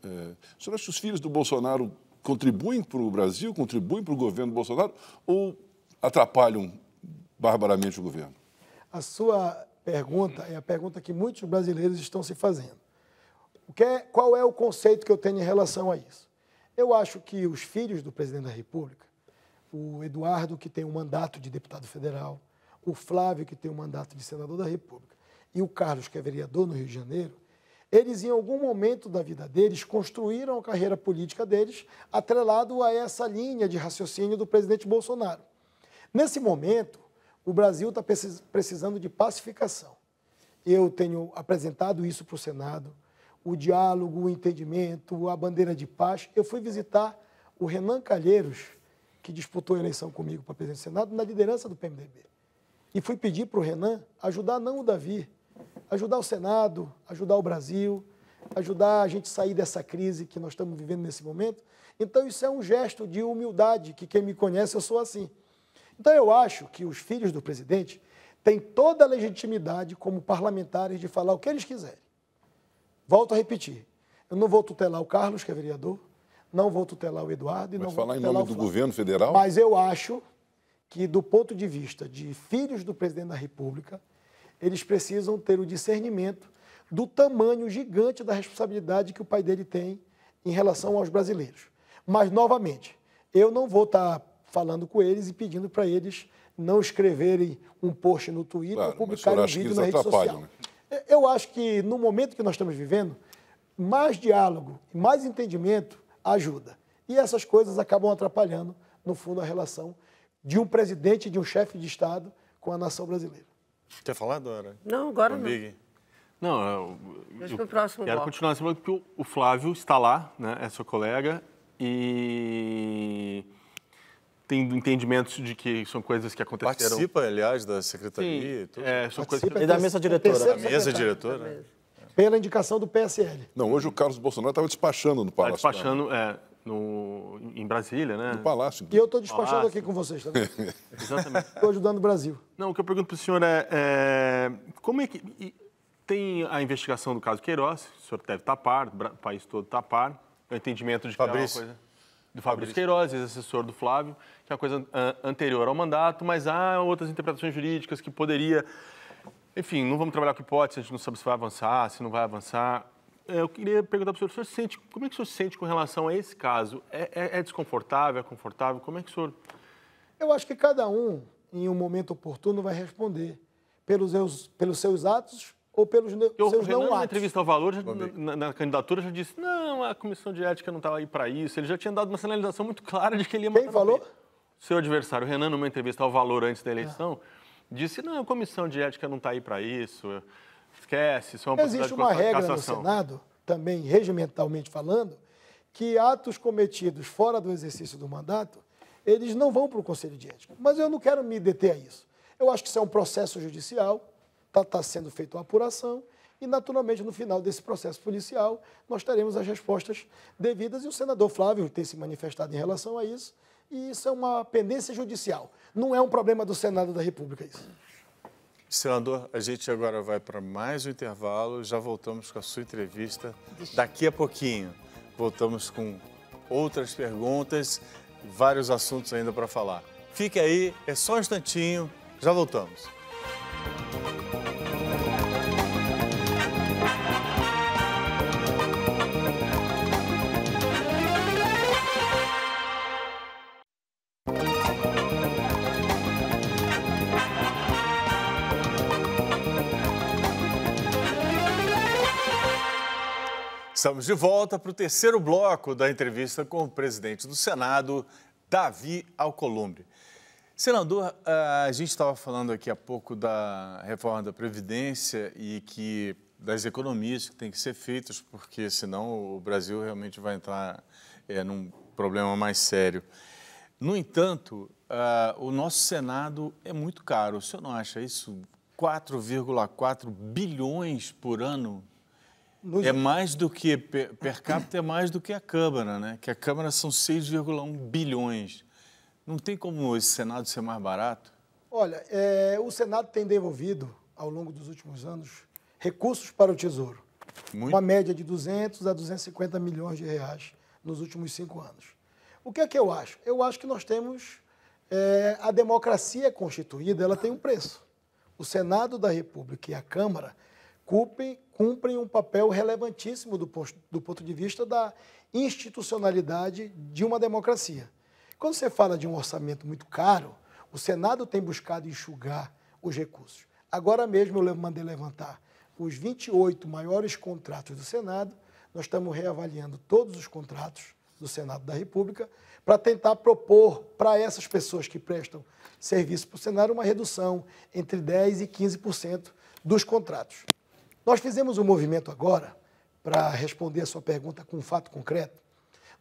O senhor acha que os filhos do Bolsonaro contribuem para o Brasil, contribuem para o governo Bolsonaro ou atrapalham barbaramente o governo? A sua pergunta é a pergunta que muitos brasileiros estão se fazendo. Qual é o conceito que eu tenho em relação a isso? Eu acho que os filhos do presidente da República, o Eduardo, que tem um mandato de deputado federal, o Flávio, que tem um mandato de senador da República, e o Carlos, que é vereador no Rio de Janeiro, eles, em algum momento da vida deles, construíram a carreira política deles atrelado a essa linha de raciocínio do presidente Bolsonaro. Nesse momento, o Brasil está precisando de pacificação. Eu tenho apresentado isso para o Senado, o diálogo, o entendimento, a bandeira de paz. Eu fui visitar o Renan Calheiros, que disputou a eleição comigo para presidente do Senado, na liderança do PMDB. E fui pedir para o Renan ajudar não o Davi, ajudar o Senado, ajudar o Brasil, ajudar a gente a sair dessa crise que nós estamos vivendo nesse momento. Então, isso é um gesto de humildade, que quem me conhece, eu sou assim. Então, eu acho que os filhos do presidente têm toda a legitimidade como parlamentares de falar o que eles quiserem. Volto a repetir, eu não vou tutelar o Carlos, que é vereador, não vou tutelar o Eduardo e não vou tutelar o Flávio. Mas falar em nome do governo federal? Mas eu acho que, do ponto de vista de filhos do presidente da República, eles precisam ter o discernimento do tamanho gigante da responsabilidade que o pai dele tem em relação aos brasileiros. Mas, novamente, eu não vou estar falando com eles e pedindo para eles não escreverem um post no Twitter ou publicarem um vídeo na rede social. Né? Eu acho que, no momento que nós estamos vivendo, mais diálogo e mais entendimento ajuda. E essas coisas acabam atrapalhando, no fundo, a relação de um presidente e de um chefe de Estado com a nação brasileira. Quer falar, Dora? Não, agora não. Não, Deixa para o próximo quero bloco. continuar falando porque o Flávio está lá, né, é seu colega, e tem entendimentos de que são coisas que aconteceram. Participa, aliás, da secretaria? Sim, são coisas que... E da mesa diretora. Da mesa diretora? Pela indicação do PSL. Não, hoje o Carlos Bolsonaro estava despachando no Palácio. Está despachando em Brasília, né? No Palácio. E eu estou despachando aqui com vocês também. Exatamente. Estou ajudando o Brasil. Não, o que eu pergunto para o senhor como é que... Tem a investigação do caso Queiroz, o senhor deve estar a par, o país todo está a par, o entendimento de que é uma coisa... Do Fabrício Queiroz, ex-assessor do Flávio, que é uma coisa anterior ao mandato, mas há outras interpretações jurídicas que poderia... Enfim, não vamos trabalhar com hipótese, a gente não sabe se vai avançar, se não vai avançar. Eu queria perguntar para o senhor, como é que o senhor se sente com relação a esse caso? É desconfortável, é confortável? Como é que o senhor... Eu acho que cada um, em um momento oportuno, vai responder pelos seus atos ou pelos seus não atos. Na entrevista ao Valor, na candidatura, já disse, não, a comissão de ética não estava aí para isso. Ele já tinha dado uma sinalização muito clara de que ele ia matar. Quem falou? Seu adversário, Renan, numa entrevista ao Valor antes da eleição, disse, não, a comissão de ética não está aí para isso, esquece, isso é uma possibilidade de cassação. Existe uma regra no Senado, também regimentalmente falando, que atos cometidos fora do exercício do mandato, eles não vão para o Conselho de Ética. Mas eu não quero me deter a isso. Eu acho que isso é um processo judicial, está sendo feita uma apuração e, naturalmente, no final desse processo policial, nós teremos as respostas devidas e o senador Flávio tem se manifestado em relação a isso e isso é uma pendência judicial. Não é um problema do Senado da República isso. Senador, a gente agora vai para mais um intervalo, já voltamos com a sua entrevista daqui a pouquinho. Voltamos com outras perguntas, vários assuntos ainda para falar. Fique aí, é só um instantinho, já voltamos. Estamos de volta para o terceiro bloco da entrevista com o presidente do Senado, Davi Alcolumbre. Senador, a gente estava falando aqui há pouco da reforma da Previdência e das economias que têm que ser feitas, porque senão o Brasil realmente vai entrar num problema mais sério. No entanto, o nosso Senado é muito caro. O senhor não acha isso? 4,4 bilhões por ano? É mais do que, per capita, é mais do que a Câmara, né? Que a Câmara são 6,1 bilhões. Não tem como esse Senado ser mais barato? Olha, o Senado tem devolvido, ao longo dos últimos anos, recursos para o Tesouro. Uma média de 200 a 250 milhões de reais nos últimos 5 anos. O que é que eu acho? Eu acho que nós temos a democracia constituída, ela tem um preço. O Senado da República e a Câmara cumprem um papel relevantíssimo do ponto de vista da institucionalidade de uma democracia. Quando você fala de um orçamento muito caro, o Senado tem buscado enxugar os recursos. Agora mesmo eu mandei levantar os 28 maiores contratos do Senado, nós estamos reavaliando todos os contratos do Senado da República para tentar propor para essas pessoas que prestam serviço para o Senado uma redução entre 10% e 15% dos contratos. Nós fizemos um movimento agora, para responder a sua pergunta com um fato concreto.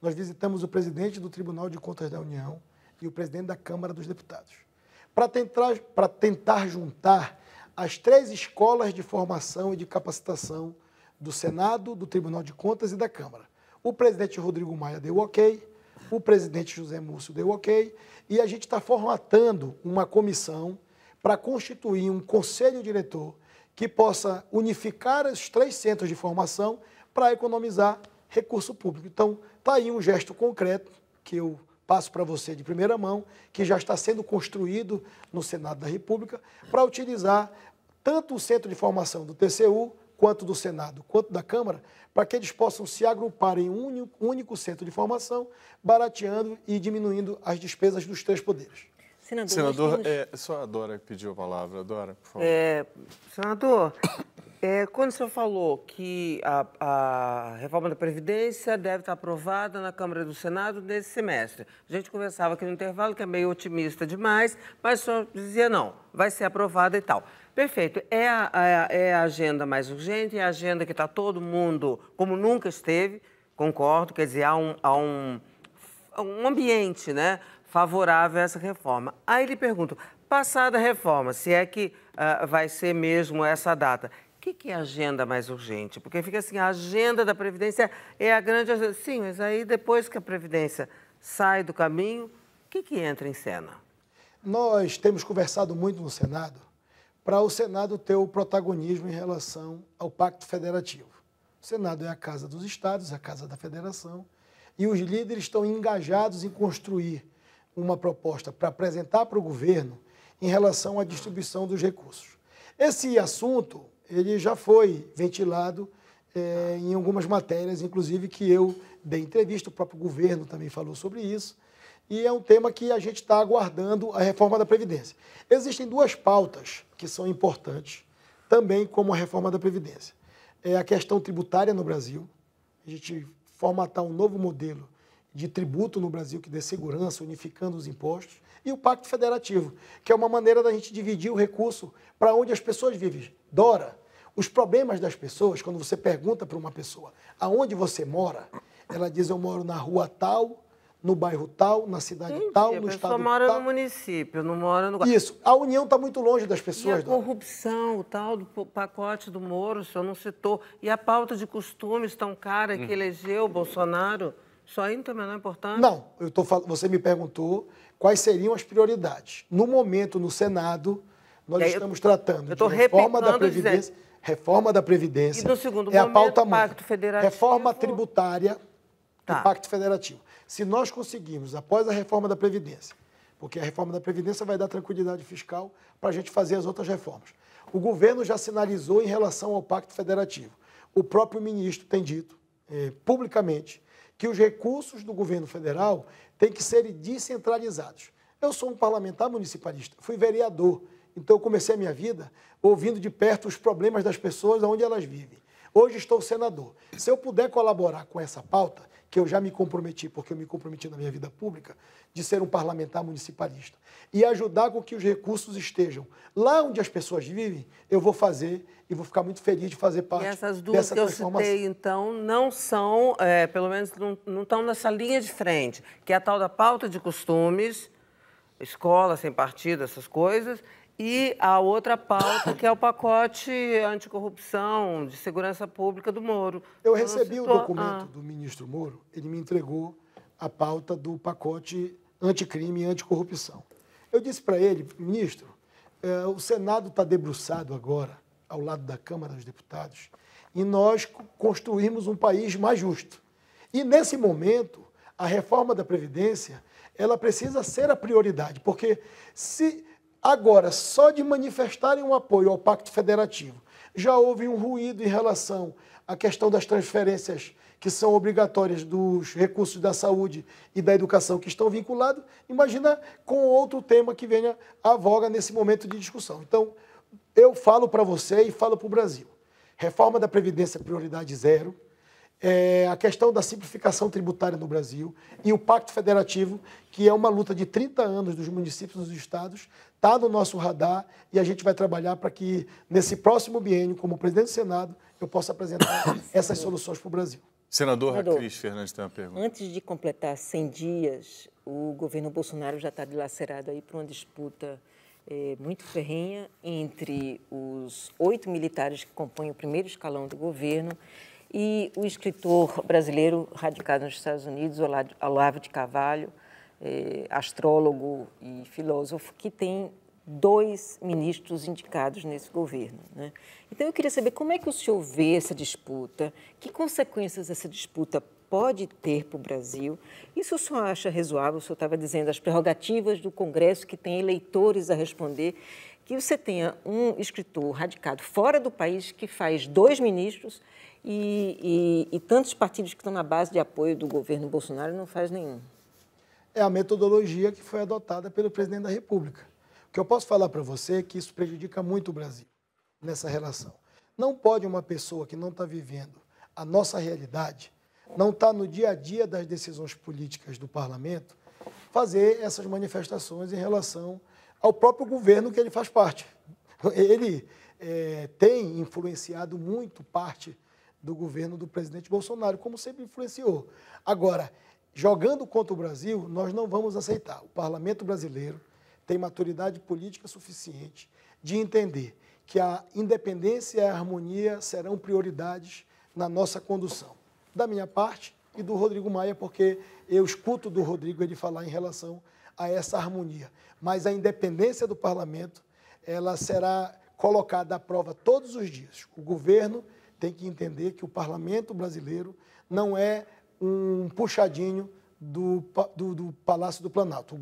Nós visitamos o presidente do Tribunal de Contas da União e o presidente da Câmara dos Deputados, para tentar juntar as 3 escolas de formação e de capacitação do Senado, do Tribunal de Contas e da Câmara. O presidente Rodrigo Maia deu ok, o presidente José Múcio deu ok, e a gente está formatando uma comissão para constituir um conselho diretor que possa unificar os 3 centros de formação para economizar recurso público. Então, está aí um gesto concreto que eu passo para você de primeira mão, que já está sendo construído no Senado da República, para utilizar tanto o centro de formação do TCU, quanto do Senado, quanto da Câmara, para que eles possam se agrupar em um único centro de barateando e diminuindo as despesas dos 3 poderes. Senador, só a Dora pediu a palavra. Dora, por favor. Senador, quando o senhor falou que a reforma da Previdência deve estar aprovada na Câmara e do Senado nesse semestre, a gente conversava aqui no intervalo que é meio otimista demais, mas o senhor dizia não, vai ser aprovada e tal. Perfeito. É a agenda mais urgente, é a agenda que está todo mundo, como nunca esteve, concordo, quer dizer, há um ambiente, né, favorável a essa reforma. Aí lhe pergunto, passada a reforma, se é que vai ser mesmo essa data, o que é a agenda mais urgente? Porque fica assim, a agenda da Previdência é a grande agenda. Sim, mas aí depois que a Previdência sai do caminho, o que entra em cena? Nós temos conversado muito no Senado para o Senado ter o protagonismo em relação ao Pacto Federativo. O Senado é a casa dos estados, a casa da federação, e os líderes estão engajados em construir uma proposta para apresentar para o governo em relação à distribuição dos recursos. Esse assunto ele já foi ventilado em algumas matérias, inclusive que eu dei entrevista, o próprio governo também falou sobre isso, e é um tema que a gente está aguardando a reforma da Previdência. Existem duas pautas que são importantes, também como a reforma da Previdência. É a questão tributária no Brasil, a gente formatar um novo modelo de tributo no Brasil que dê segurança, unificando os impostos, e o Pacto Federativo, que é uma maneira da gente dividir o recurso para onde as pessoas vivem. Dora, os problemas das pessoas, quando você pergunta para uma pessoa aonde você mora, ela diz: eu moro na rua tal, no bairro tal, na cidade tal, no estado tal. A pessoa mora no município, não mora no... Isso. A União está muito longe das pessoas. E a corrupção, o tal do pacote do Moro, o senhor não citou. E a pauta de costumes tão cara que elegeu o Bolsonaro, isso aí não tem a menor importância? Não. Você me perguntou quais seriam as prioridades. No momento, no Senado, nós estamos tratando de reforma da Previdência. Reforma da Previdência. E no segundo é momento, a pauta Pacto Federativo. Reforma tributária e Pacto Federativo. Se nós conseguirmos, após a reforma da Previdência, porque a reforma da Previdência vai dar tranquilidade fiscal para a gente fazer as outras reformas. O governo já sinalizou em relação ao Pacto Federativo. O próprio ministro tem dito publicamente que os recursos do governo federal têm que ser descentralizados. Eu sou um parlamentar municipalista, fui vereador, então eu comecei a minha vida ouvindo de perto os problemas das pessoas onde elas vivem. Hoje estou senador. Se eu puder colaborar com essa pauta, que eu já me comprometi, porque eu me comprometi na minha vida pública, de ser um parlamentar municipalista, e ajudar com que os recursos estejam lá onde as pessoas vivem, eu vou fazer e vou ficar muito feliz de fazer parte dessa transformação. E essas duas que eu citei, então, não são, pelo menos não estão nessa linha de frente, que é a tal da pauta de costumes, escola sem partido, essas coisas, e a outra pauta, que é o pacote anticorrupção, de segurança pública do Moro. Eu recebi o documento do ministro Moro, ele me entregou a pauta do pacote anticrime e anticorrupção. Eu disse para ele: ministro, o Senado está debruçado agora, ao lado da Câmara dos Deputados, e nós construímos um país mais justo. E, nesse momento, a reforma da Previdência, ela precisa ser a prioridade, porque se... Agora, só de manifestarem um apoio ao Pacto Federativo, já houve um ruído em relação à questão das transferências que são obrigatórias dos recursos da saúde e da educação que estão vinculados. Imagina com outro tema que venha à voga nesse momento de discussão. Então, eu falo para você e falo para o Brasil. Reforma da Previdência, prioridade zero. A questão da simplificação tributária no Brasil e o Pacto Federativo, que é uma luta de 30 anos dos municípios e dos estados, está no nosso radar e a gente vai trabalhar para que, nesse próximo biênio, como presidente do Senado, eu possa apresentar essas soluções para o Brasil. Senador Cris Fernandes tem uma pergunta. Antes de completar 100 dias, o governo Bolsonaro já está dilacerado aí por uma disputa muito ferrenha entre os 8 militares que compõem o primeiro escalão do governo e o escritor brasileiro radicado nos Estados Unidos, Olavo de Carvalho, astrólogo e filósofo, que tem 2 ministros indicados nesse governo, né? Então, eu queria saber como é que o senhor vê essa disputa, que consequências essa disputa pode ter para o Brasil, e se o senhor acha razoável, o senhor estava dizendo, as prerrogativas do Congresso, que tem eleitores a responder, que você tenha um escritor radicado fora do país que faz 2 ministros e tantos partidos que estão na base de apoio do governo Bolsonaro não faz nenhum. É a metodologia que foi adotada pelo presidente da República. O que eu posso falar para você é que isso prejudica muito o Brasil nessa relação. Não pode uma pessoa que não está vivendo a nossa realidade, não está no dia a dia das decisões políticas do parlamento, fazer essas manifestações em relação ao próprio governo que ele faz parte. Ele tem influenciado muito parte do governo do presidente Bolsonaro, como sempre influenciou. Agora, jogando contra o Brasil, nós não vamos aceitar. O parlamento brasileiro tem maturidade política suficiente de entender que a independência e a harmonia serão prioridades na nossa condução. Da minha parte e do Rodrigo Maia, porque eu escuto do Rodrigo ele falar em relação a essa harmonia. Mas a independência do parlamento, ela será colocada à prova todos os dias. O governo tem que entender que o parlamento brasileiro não é um puxadinho do Palácio do Planalto.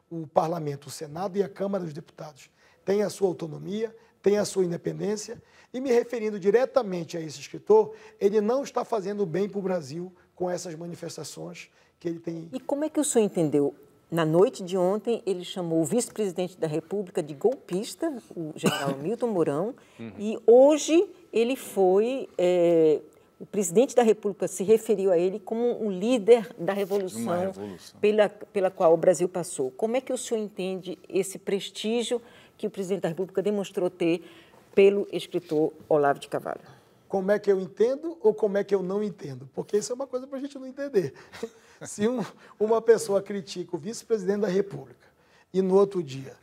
O parlamento, o Senado e a Câmara dos Deputados têm a sua autonomia, têm a sua independência, e me referindo diretamente a esse escritor, ele não está fazendo bem para o Brasil com essas manifestações que ele tem. E como é que o senhor entendeu na noite de ontem, ele chamou o vice-presidente da República de golpista, o general Milton Mourão, e hoje ele foi... o presidente da República se referiu a ele como um líder da revolução, pela qual o Brasil passou. Como é que o senhor entende esse prestígio que o presidente da República demonstrou ter pelo escritor Olavo de Carvalho? Como é que eu entendo ou como é que eu não entendo? Porque isso é uma coisa para a gente não entender. Se uma pessoa critica o vice-presidente da República e no outro dia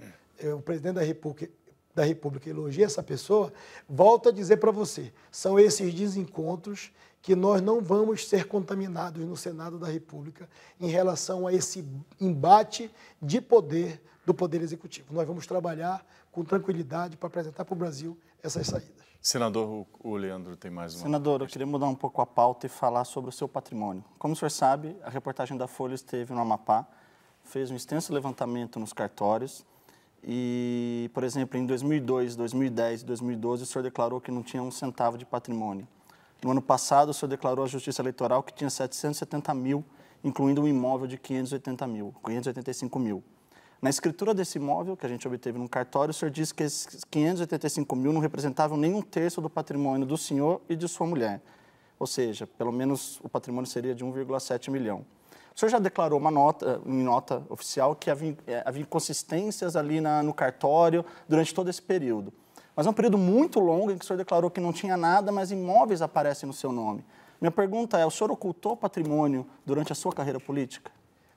o presidente da República elogia essa pessoa, volto a dizer para você, são esses desencontros que nós não vamos ser contaminados no Senado da República em relação a esse embate de poder do Poder Executivo. Nós vamos trabalhar com tranquilidade para apresentar para o Brasil essas saídas. Senador, o Leandro tem mais uma... Senador, eu queria mudar um pouco a pauta e falar sobre o seu patrimônio. Como o senhor sabe, a reportagem da Folha esteve no Amapá, fez um extenso levantamento nos cartórios e, por exemplo, em 2002, 2010 e 2012, o senhor declarou que não tinha um centavo de patrimônio. No ano passado, o senhor declarou à Justiça Eleitoral que tinha 770 mil, incluindo um imóvel de 585 mil. Na escritura desse imóvel, que a gente obteve no cartório, o senhor disse que esses 585 mil não representavam nem um terço do patrimônio do senhor e de sua mulher. Ou seja, pelo menos o patrimônio seria de 1,7 milhão. O senhor já declarou em nota oficial que havia inconsistências ali no cartório durante todo esse período. Mas é um período muito longo em que o senhor declarou que não tinha nada, mas imóveis aparecem no seu nome. Minha pergunta é, o senhor ocultou patrimônio durante a sua carreira política?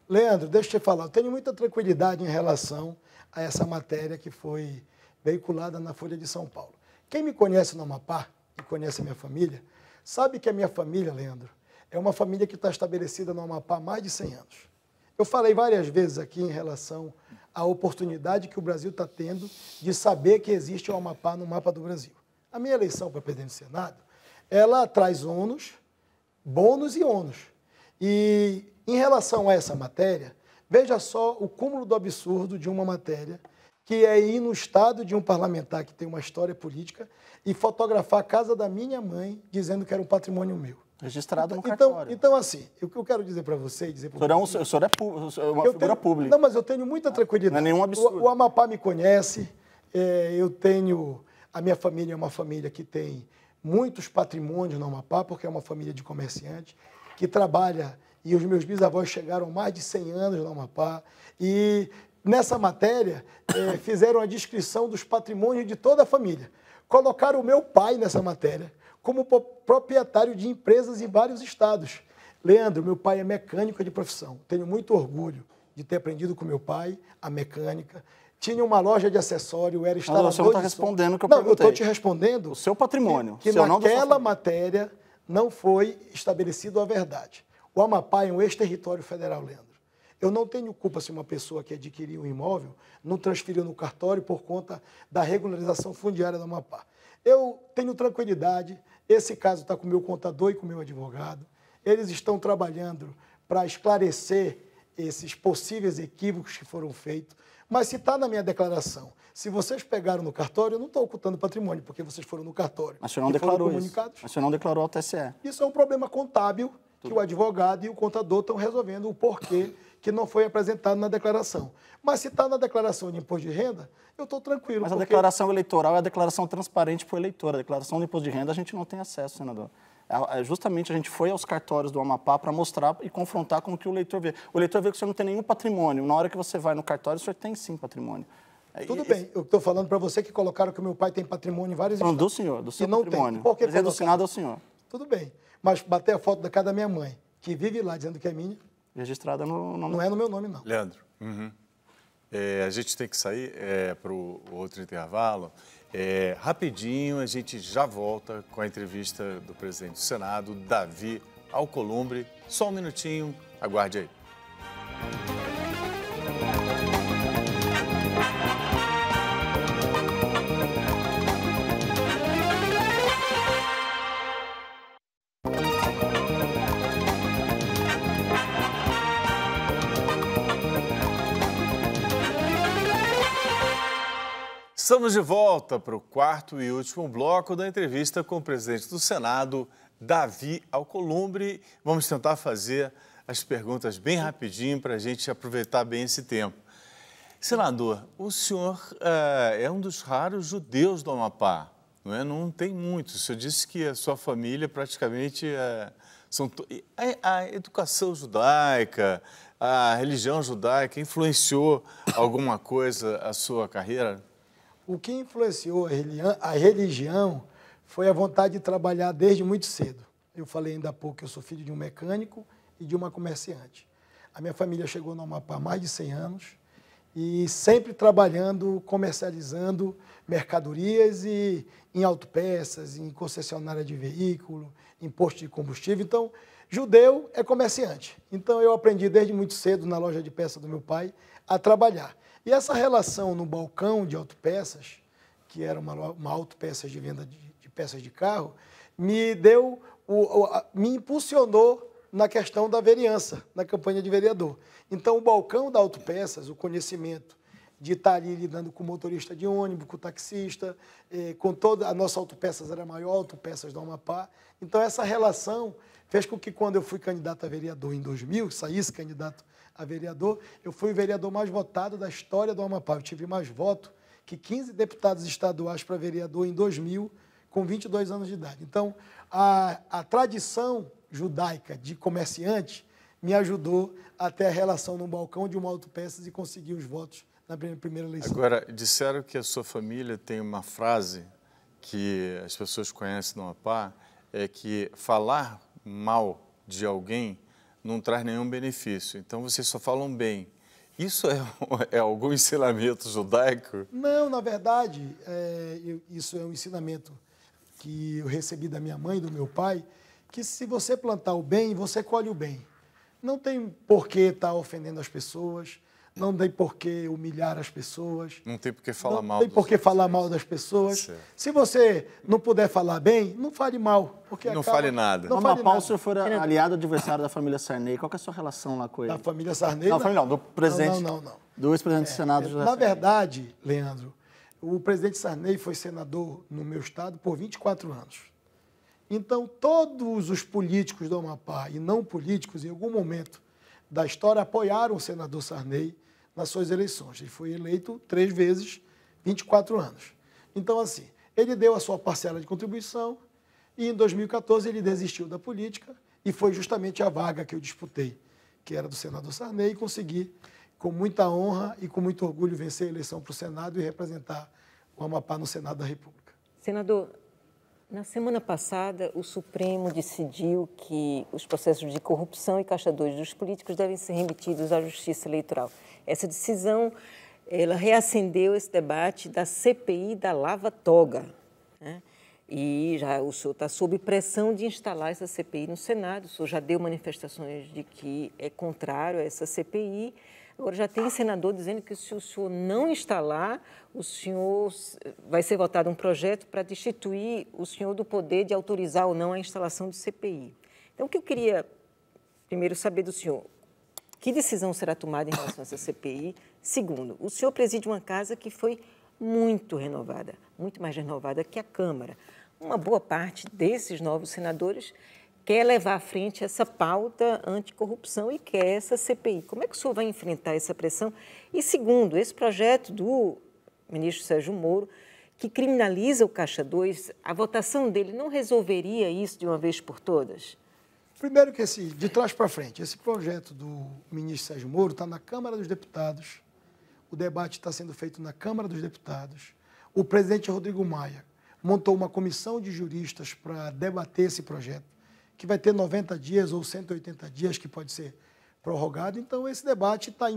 Leandro, deixa eu te falar, eu tenho muita tranquilidade em relação a essa matéria que foi veiculada na Folha de São Paulo. Quem me conhece no Amapá e conhece a minha família, sabe que a minha família, Leandro, é uma família que está estabelecida no Amapá há mais de 100 anos. Eu falei várias vezes aqui em relação à oportunidade que o Brasil está tendo de saber que existe o Amapá no mapa do Brasil. A minha eleição para presidente do Senado, ela traz ônus, bônus e ônus. E em relação a essa matéria, veja só o cúmulo do absurdo de uma matéria que é ir no estado de um parlamentar que tem uma história política e fotografar a casa da minha mãe dizendo que era um patrimônio meu. Registrado no cartório. Então, assim, o que eu quero dizer para você e dizer para o senhor é uma figura pública. Não, mas eu tenho muita tranquilidade. Não é nenhum absurdo. O Amapá me conhece, a minha família é uma família que tem muitos patrimônios no Amapá, porque é uma família de comerciantes, que trabalha, e os meus bisavós chegaram a mais de 100 anos no Amapá, e nessa matéria fizeram a descrição dos patrimônios de toda a família. Colocaram o meu pai nessa matéria como proprietário de empresas em vários estados. Leandro, meu pai é mecânico de profissão. Tenho muito orgulho de ter aprendido com meu pai a mecânica. Tinha uma loja de acessório, era instalador. Você não está respondendo o que eu perguntei. Não, eu estou te respondendo. O seu patrimônio. Que naquela matéria não foi estabelecido a verdade. O Amapá é um ex-território federal, Leandro. Eu não tenho culpa se uma pessoa que adquiriu um imóvel não transferiu no cartório por conta da regularização fundiária do Amapá. Eu tenho tranquilidade, esse caso está com o meu contador e com o meu advogado. Eles estão trabalhando para esclarecer esses possíveis equívocos que foram feitos. Mas se está na minha declaração, se vocês pegaram no cartório, eu não estou ocultando patrimônio, porque vocês foram no cartório. Mas o senhor não declarou isso. Mas o senhor não declarou ao TSE. Isso é um problema contábil que o advogado e o contador estão resolvendo o porquê que não foi apresentado na declaração. Mas se está na declaração de imposto de renda, eu estou tranquilo. Mas a declaração eleitoral é a declaração transparente para o eleitor. A declaração do imposto de renda a gente não tem acesso, senador. Justamente a gente foi aos cartórios do Amapá para mostrar e confrontar com o que o eleitor vê. O eleitor vê que o senhor não tem nenhum patrimônio. Na hora que você vai no cartório, o senhor tem sim patrimônio. Tudo bem, eu estou falando para você que colocaram que o meu pai tem patrimônio em vários estados. Não, do senhor, do seu não patrimônio. Tem. Por que presidente do Senado é o senhor. Tudo bem, mas bater a foto da casa da minha mãe, que vive lá dizendo que é minha... Registrada no nome. Não é no meu nome, não. Leandro, a gente tem que sair para o outro intervalo. Rapidinho, a gente já volta com a entrevista do presidente do Senado, Davi Alcolumbre. Só um minutinho, aguarde aí. Estamos de volta para o quarto e último bloco da entrevista com o presidente do Senado, Davi Alcolumbre. Vamos tentar fazer as perguntas bem rapidinho para a gente aproveitar bem esse tempo. Senador, o senhor é um dos raros judeus do Amapá, não é? Não tem muitos. O senhor disse que a sua família praticamente a educação judaica, a religião judaica influenciou alguma coisa a sua carreira? O que influenciou a religião foi a vontade de trabalhar desde muito cedo. Eu falei ainda há pouco que eu sou filho de um mecânico e de uma comerciante. A minha família chegou no Amapá há mais de 100 anos e sempre trabalhando, comercializando mercadorias e em autopeças, em concessionária de veículo, em posto de combustível. Então, judeu é comerciante. Então, eu aprendi desde muito cedo na loja de peças do meu pai a trabalhar. E essa relação no balcão de autopeças, que era uma autopeças de venda de peças de carro, me impulsionou na questão da vereança, na campanha de vereador. Então, o balcão da autopeças, o conhecimento de estar ali lidando com o motorista de ônibus, com o taxista, com toda a nossa autopeças era a maior autopeças do Amapá. Então, essa relação fez com que, quando eu fui candidato a vereador em 2000, saísse candidato a vereador, eu fui o vereador mais votado da história do Amapá. Eu tive mais voto que 15 deputados estaduais para vereador em 2000, com 22 anos de idade. Então, a tradição judaica de comerciante me ajudou a ter a relação no balcão de uma autopeças e conseguir os votos na primeira eleição. Agora, disseram que a sua família tem uma frase que as pessoas conhecem no Amapá, é que falar mal de alguém não traz nenhum benefício. Então, vocês só falam bem. Isso é algum ensinamento judaico? Não, na verdade, isso é um ensinamento que eu recebi da minha mãe e do meu pai, que se você plantar o bem, você colhe o bem. Não tem por que estar ofendendo as pessoas, não tem por que humilhar as pessoas. Não tem por que falar mal. Não tem por que falar mal das pessoas. Certo. Se você não puder falar bem, não fale mal. Porque não fale nada. No Amapá, o senhor foi aliado adversário da família Sarney. Qual que é a sua relação lá com ele? Da família Sarney? Não, do presidente. Não. Do ex-presidente do Senado, José Na verdade, Leandro, o presidente Sarney foi senador no meu estado por 24 anos. Então, todos os políticos do Amapá e não políticos, em algum momento da história, apoiaram o senador Sarney nas suas eleições. Ele foi eleito 3 vezes, 24 anos. Então, assim, ele deu a sua parcela de contribuição e, em 2014, ele desistiu da política e foi justamente a vaga que eu disputei, que era do senador Sarney, e consegui, com muita honra e com muito orgulho, vencer a eleição para o Senado e representar o Amapá no Senado da República. Senador, na semana passada, o Supremo decidiu que os processos de corrupção e caixa 2 dos políticos devem ser remetidos à Justiça Eleitoral. Essa decisão, ela reacendeu esse debate da CPI da Lava Toga, né? E já o senhor está sob pressão de instalar essa CPI no Senado. O senhor já deu manifestações de que é contrário a essa CPI. Agora, já tem senador dizendo que se o senhor não instalar, o senhor vai ser votado um projeto para destituir o senhor do poder de autorizar ou não a instalação de CPI. Então, o que eu queria primeiro saber do senhor, que decisão será tomada em relação a essa CPI? Segundo, o senhor preside uma casa que foi muito renovada, muito mais renovada que a Câmara. Uma boa parte desses novos senadores quer levar à frente essa pauta anticorrupção e quer essa CPI. Como é que o senhor vai enfrentar essa pressão? E segundo, esse projeto do ministro Sérgio Moro, que criminaliza o Caixa 2, a votação dele não resolveria isso de uma vez por todas? Primeiro que de trás para frente, esse projeto do ministro Sérgio Moro está na Câmara dos Deputados, o debate está sendo feito na Câmara dos Deputados, o presidente Rodrigo Maia montou uma comissão de juristas para debater esse projeto, que vai ter 90 dias ou 180 dias, que pode ser prorrogado. Então, esse debate está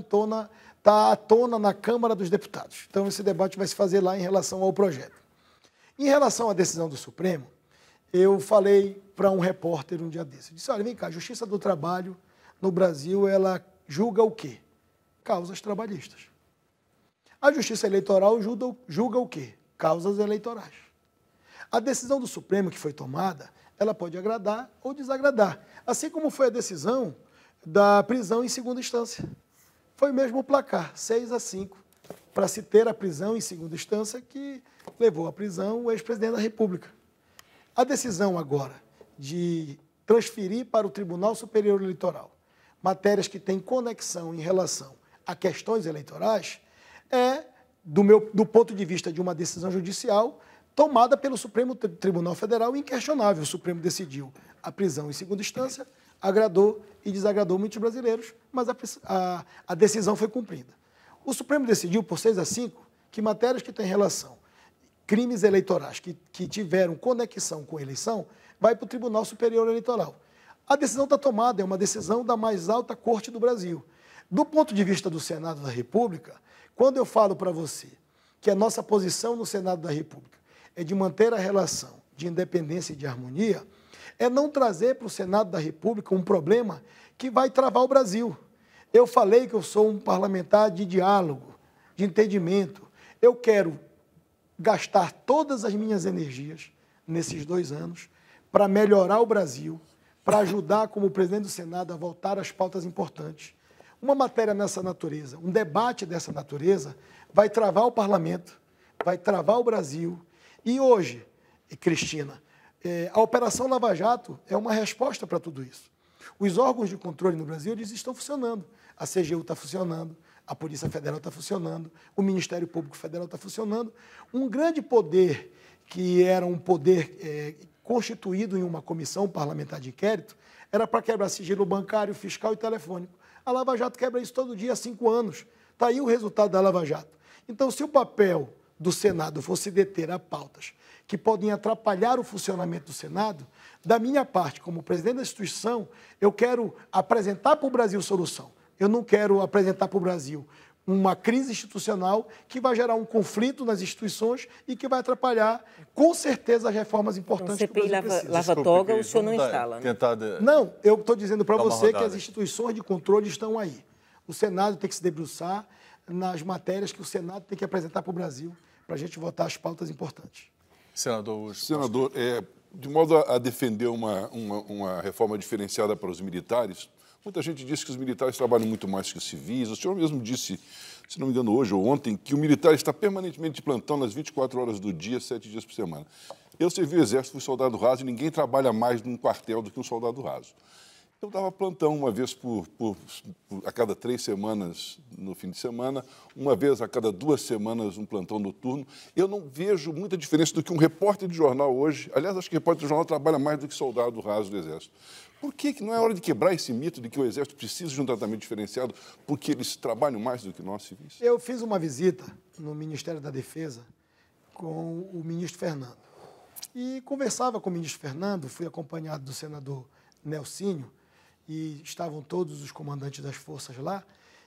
à tona na Câmara dos Deputados. Então, esse debate vai se fazer lá em relação ao projeto. Em relação à decisão do Supremo, eu falei para um repórter um dia desse. Eu disse, olha, vem cá, a Justiça do Trabalho no Brasil, ela julga o quê? Causas trabalhistas. A Justiça Eleitoral julga o quê? Causas eleitorais. A decisão do Supremo que foi tomada, ela pode agradar ou desagradar. Assim como foi a decisão da prisão em segunda instância. Foi mesmo o placar, 6-5, para se ter a prisão em segunda instância, que levou à prisão o ex-presidente da República. A decisão agora de transferir para o Tribunal Superior Eleitoral matérias que têm conexão em relação a questões eleitorais, do ponto de vista de uma decisão judicial tomada pelo Supremo Tribunal Federal, inquestionável. O Supremo decidiu a prisão em segunda instância, agradou e desagradou muitos brasileiros, mas a decisão foi cumprida. O Supremo decidiu, por 6-5, que matérias que têm relação, crimes eleitorais que tiveram conexão com a eleição, vai para o Tribunal Superior Eleitoral. A decisão está tomada, é uma decisão da mais alta corte do Brasil. Do ponto de vista do Senado da República, quando eu falo para você que a nossa posição no Senado da República é de manter a relação de independência e de harmonia, é não trazer para o Senado da República um problema que vai travar o Brasil. Eu falei que eu sou um parlamentar de diálogo, de entendimento. Eu quero gastar todas as minhas energias nesses 2 anos para melhorar o Brasil, para ajudar, como presidente do Senado, a voltar às pautas importantes. Uma matéria nessa natureza, um debate dessa natureza, vai travar o parlamento, vai travar o Brasil. E hoje, Cristina, a Operação Lava Jato é uma resposta para tudo isso. Os órgãos de controle no Brasil, eles estão funcionando. A CGU está funcionando, a Polícia Federal está funcionando, o Ministério Público Federal está funcionando. Um grande poder, que era um poder constituído em uma comissão parlamentar de inquérito, era para quebrar sigilo bancário, fiscal e telefônico. A Lava Jato quebra isso todo dia há 5 anos. Está aí o resultado da Lava Jato. Então, se o papel do Senado fosse deter a pautas que podem atrapalhar o funcionamento do Senado, da minha parte, como presidente da instituição, eu quero apresentar para o Brasil solução. Eu não quero apresentar para o Brasil uma crise institucional que vai gerar um conflito nas instituições e que vai atrapalhar, com certeza, as reformas importantes que o Brasil precisa. Lava-toga, o senhor não instala, né? Não, eu estou dizendo para você que as instituições de controle estão aí. O Senado tem que se debruçar nas matérias que o Senado tem que apresentar para o Brasil, para a gente votar as pautas importantes. Senador, de modo a defender uma reforma diferenciada para os militares, muita gente diz que os militares trabalham muito mais que os civis. O senhor mesmo disse, se não me engano, hoje ou ontem, que o militar está permanentemente de plantão nas 24 horas do dia, 7 dias por semana. Eu servi o Exército, fui soldado raso, e ninguém trabalha mais num quartel do que um soldado raso. Eu dava plantão uma vez a cada 3 semanas no fim de semana, uma vez a cada 2 semanas um plantão noturno. Eu não vejo muita diferença do que um repórter de jornal hoje. Aliás, acho que repórter de jornal trabalha mais do que soldado raso do Exército. Por que não é hora de quebrar esse mito de que o Exército precisa de um tratamento diferenciado porque eles trabalham mais do que nós civis? Eu fiz uma visita no Ministério da Defesa com o ministro Fernando. E conversava com o ministro Fernando, fui acompanhado do senador Nelsinho, e estavam todos os comandantes das forças lá,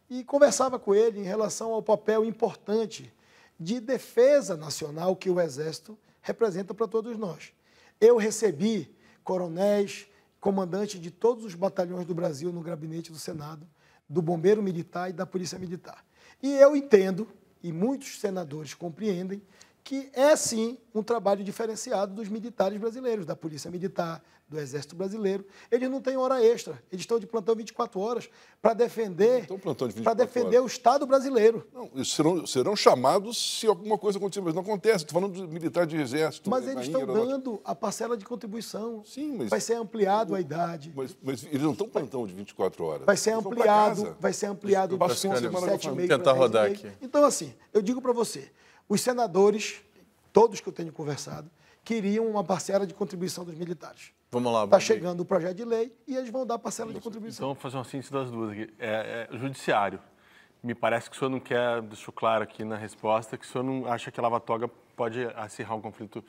e conversava com ele em relação ao papel importante de defesa nacional que o Exército representa para todos nós. Eu recebi coronéis, comandantes de todos os batalhões do Brasil no gabinete do Senado, do Bombeiro Militar e da Polícia Militar. E eu entendo, e muitos senadores compreendem, que é, sim, um trabalho diferenciado dos militares brasileiros, da Polícia Militar, do Exército Brasileiro. Eles não têm hora extra, eles estão de plantão 24 horas para defender, o Estado brasileiro. Não, serão chamados se alguma coisa acontecer, mas não acontece. Estou falando de militar de Exército. Mas eles estão dando a parcela de contribuição. Sim, mas vai ser ampliado a idade. Mas eles não estão plantão de 24 horas. Vai ser ampliado para 7 meses. Tentar rodar aqui. Então, assim, eu digo para você, os senadores, todos que eu tenho conversado, queriam uma parcela de contribuição dos militares. Vamos lá. Está chegando o projeto de lei e eles vão dar parcela de contribuição. Então, vou fazer uma síntese das duas aqui. Judiciário. Me parece que o senhor não quer, deixou claro aqui na resposta, que o senhor não acha que a lava-toga pode acirrar um conflito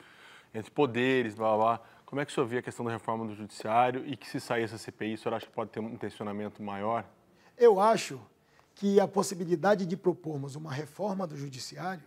entre poderes, blá, blá, blá. Como é que o senhor vê a questão da reforma do judiciário e que, se sair essa CPI, o senhor acha que pode ter um tensionamento maior? Eu acho que a possibilidade de propormos uma reforma do judiciário,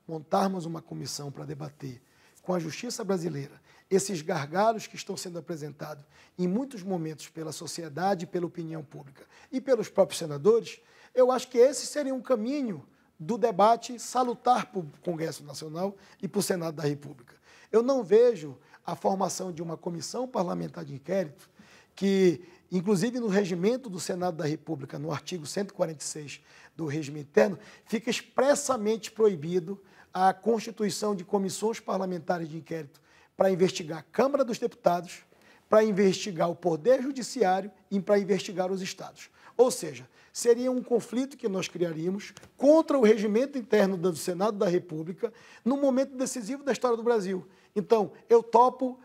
montarmos uma comissão para debater com a justiça brasileira esses gargalos que estão sendo apresentados em muitos momentos pela sociedade, pela opinião pública e pelos próprios senadores, eu acho que esse seria um caminho do debate salutar para o Congresso Nacional e para o Senado da República. Eu não vejo a formação de uma comissão parlamentar de inquérito que, inclusive no regimento do Senado da República, no artigo 146 do regime interno, fica expressamente proibido a constituição de comissões parlamentares de inquérito para investigar a Câmara dos Deputados, para investigar o Poder Judiciário e para investigar os Estados. Ou seja, seria um conflito que nós criaríamos contra o regimento interno do Senado da República num momento decisivo da história do Brasil. Então, eu topo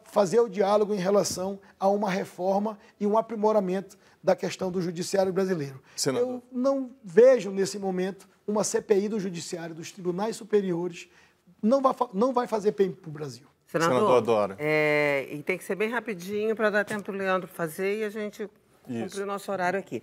fazer o diálogo em relação a uma reforma e um aprimoramento da questão do judiciário brasileiro. Senador. Eu não vejo, nesse momento, uma CPI do judiciário, dos tribunais superiores, não vai fazer bem para o Brasil. Senador Dora. E tem que ser bem rapidinho para dar tempo para o Leandro fazer e a gente cumprir o nosso horário aqui.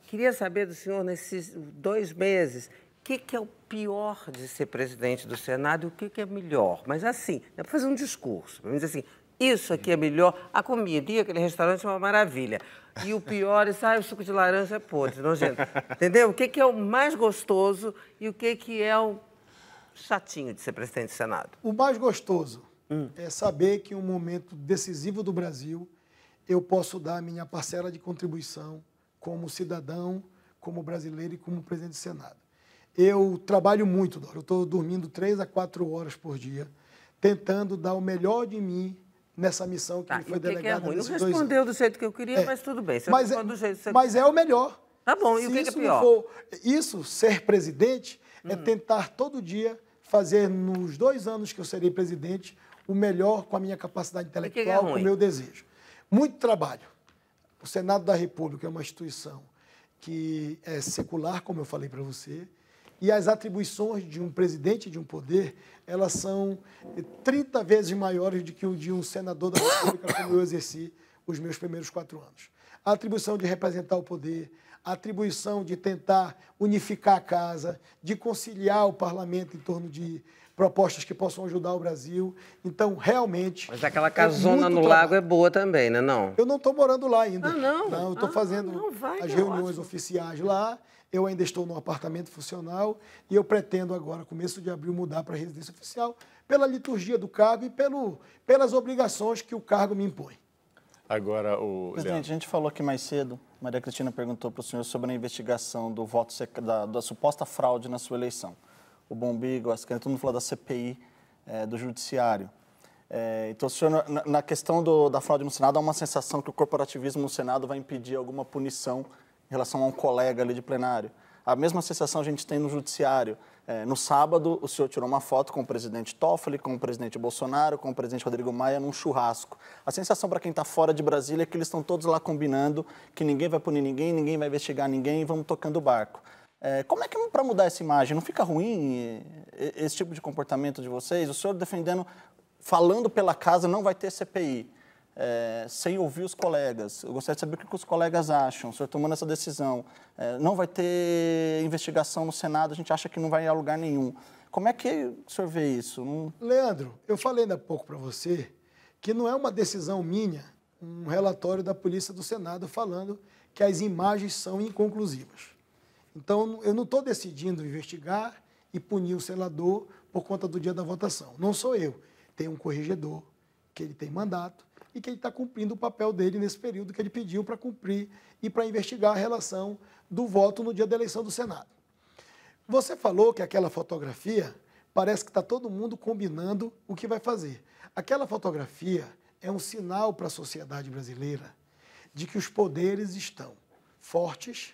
Queria saber do senhor, nesses 2 meses, o que é o pior de ser presidente do Senado e o que é melhor? Mas assim, dá para fazer um discurso, para dizer assim, isso aqui é melhor, a comida e aquele restaurante é uma maravilha. E o pior é, o suco de laranja é podre, nojento. Entendeu? O que é o mais gostoso e o que é o chatinho de ser presidente do Senado? O mais gostoso é saber que em um momento decisivo do Brasil, eu posso dar a minha parcela de contribuição como cidadão, como brasileiro e como presidente do Senado. Eu trabalho muito, Dora. Eu estou dormindo 3 a 4 horas por dia, tentando dar o melhor de mim nessa missão que me foi delegada nesses 2 anos. Não respondeu do jeito que eu queria, mas tudo bem. Mas é o melhor. Tá bom, e o que é pior? Ser presidente, é tentar todo dia fazer, nos 2 anos que eu serei presidente, o melhor com a minha capacidade intelectual, com o meu desejo. Muito trabalho. O Senado da República é uma instituição que é secular, como eu falei para você, e as atribuições de um presidente de um poder, elas são 30 vezes maiores do que o de um senador da República, como eu exerci os meus primeiros 4 anos. A atribuição de representar o poder, a atribuição de tentar unificar a casa, de conciliar o parlamento em torno de propostas que possam ajudar o Brasil. Então, realmente... Mas aquela casona no lago é boa também, né? Não? Eu não estou morando lá ainda. Não? Não, eu estou fazendo as reuniões oficiais lá. Eu ainda estou num apartamento funcional e eu pretendo agora, começo de abril, mudar para a residência oficial pela liturgia do cargo e pelas obrigações que o cargo me impõe. Agora, Presidente, a gente falou aqui mais cedo, Maria Cristina perguntou para o senhor sobre a investigação do voto da suposta fraude na sua eleição. O Bombigo, a todo mundo falou da CPI do Judiciário. Então, o senhor, na questão da fraude no Senado, há uma sensação que o corporativismo no Senado vai impedir alguma punição em relação a um colega ali de plenário. A mesma sensação a gente tem no Judiciário. No sábado, o senhor tirou uma foto com o presidente Toffoli, com o presidente Bolsonaro, com o presidente Rodrigo Maia num churrasco. A sensação para quem está fora de Brasília é que eles estão todos lá combinando que ninguém vai punir ninguém, ninguém vai investigar ninguém e vamos tocando o barco. Como é que para mudar essa imagem? Não fica ruim esse tipo de comportamento de vocês? O senhor defendendo, falando pela casa, não vai ter CPI, sem ouvir os colegas. Eu gostaria de saber o que os colegas acham. O senhor tomando essa decisão, não vai ter investigação no Senado, a gente acha que não vai a lugar nenhum. Como é que o senhor vê isso? Leandro, eu falei ainda há pouco para você que não é uma decisão minha, um relatório da Polícia do Senado falando que as imagens são inconclusivas. Então, eu não estou decidindo investigar e punir o senador por conta do dia da votação. Não sou eu. Tem um corregedor, que ele tem mandato, e que ele está cumprindo o papel dele nesse período que ele pediu para cumprir e para investigar a relação do voto no dia da eleição do Senado. Você falou que aquela fotografia parece que está todo mundo combinando o que vai fazer. Aquela fotografia é um sinal para a sociedade brasileira de que os poderes estão fortes,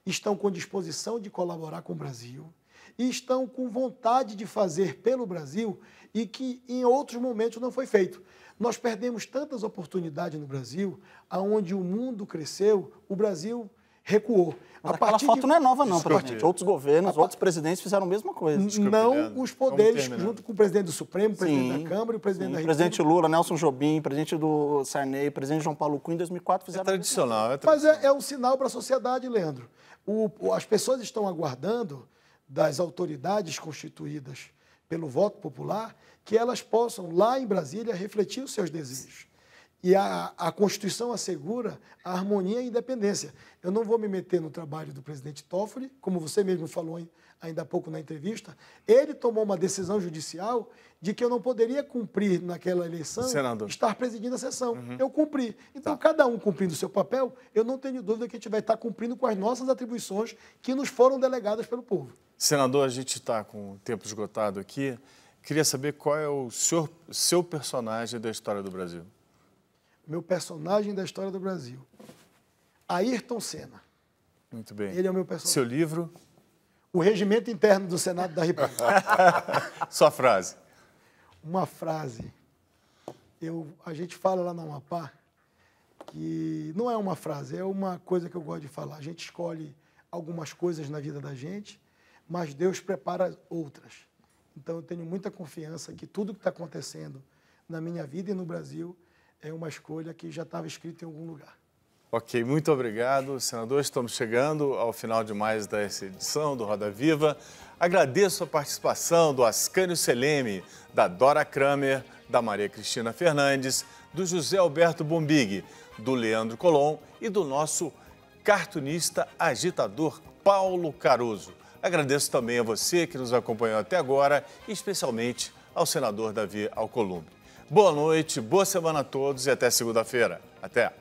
estão com disposição de colaborar com o Brasil e estão com vontade de fazer pelo Brasil e que em outros momentos não foi feito. Nós perdemos tantas oportunidades no Brasil, aonde o mundo cresceu, o Brasil recuou. Mas aquela foto não é nova, não, presidente. Outros governos, outros presidentes fizeram a mesma coisa. Não os poderes, junto com o presidente do Supremo, o presidente da Câmara e o presidente da República. O presidente Lula, Nelson Jobim, presidente do Sarney, o presidente João Paulo Cunha, em 2004, fizeram tradicional. Mas é um sinal para a sociedade, Leandro. As pessoas estão aguardando das autoridades constituídas pelo voto popular que elas possam, lá em Brasília, refletir os seus desejos. E a Constituição assegura a harmonia e a independência. Eu não vou me meter no trabalho do presidente Toffoli, como você mesmo falou ainda há pouco na entrevista. Ele tomou uma decisão judicial de que eu não poderia cumprir naquela eleição, estar presidindo a sessão. Eu cumpri. Então, cada um cumprindo o seu papel, eu não tenho dúvida que a gente vai estar cumprindo com as nossas atribuições que nos foram delegadas pelo povo. Senador, a gente está com o tempo esgotado aqui. Queria saber qual é o seu personagem da história do Brasil. Meu personagem da história do Brasil, Ayrton Senna. Muito bem. Ele é o meu personagem. Seu livro? O Regimento Interno do Senado da República. Sua frase. Uma frase. A gente fala lá na Amapá que não é uma frase, é uma coisa que eu gosto de falar. A gente escolhe algumas coisas na vida da gente, mas Deus prepara outras. Então, eu tenho muita confiança que tudo que está acontecendo na minha vida e no Brasil é uma escolha que já estava escrita em algum lugar. Ok, muito obrigado, senador. Estamos chegando ao final de mais dessa edição do Roda Viva. Agradeço a participação do Ascânio Seleme, da Dora Kramer, da Maria Cristina Fernandes, do José Alberto Bombig, do Leandro Colom e do nosso cartunista agitador Paulo Caruso. Agradeço também a você que nos acompanhou até agora e especialmente ao senador Davi Alcolumbre. Boa noite, boa semana a todos e até segunda-feira. Até!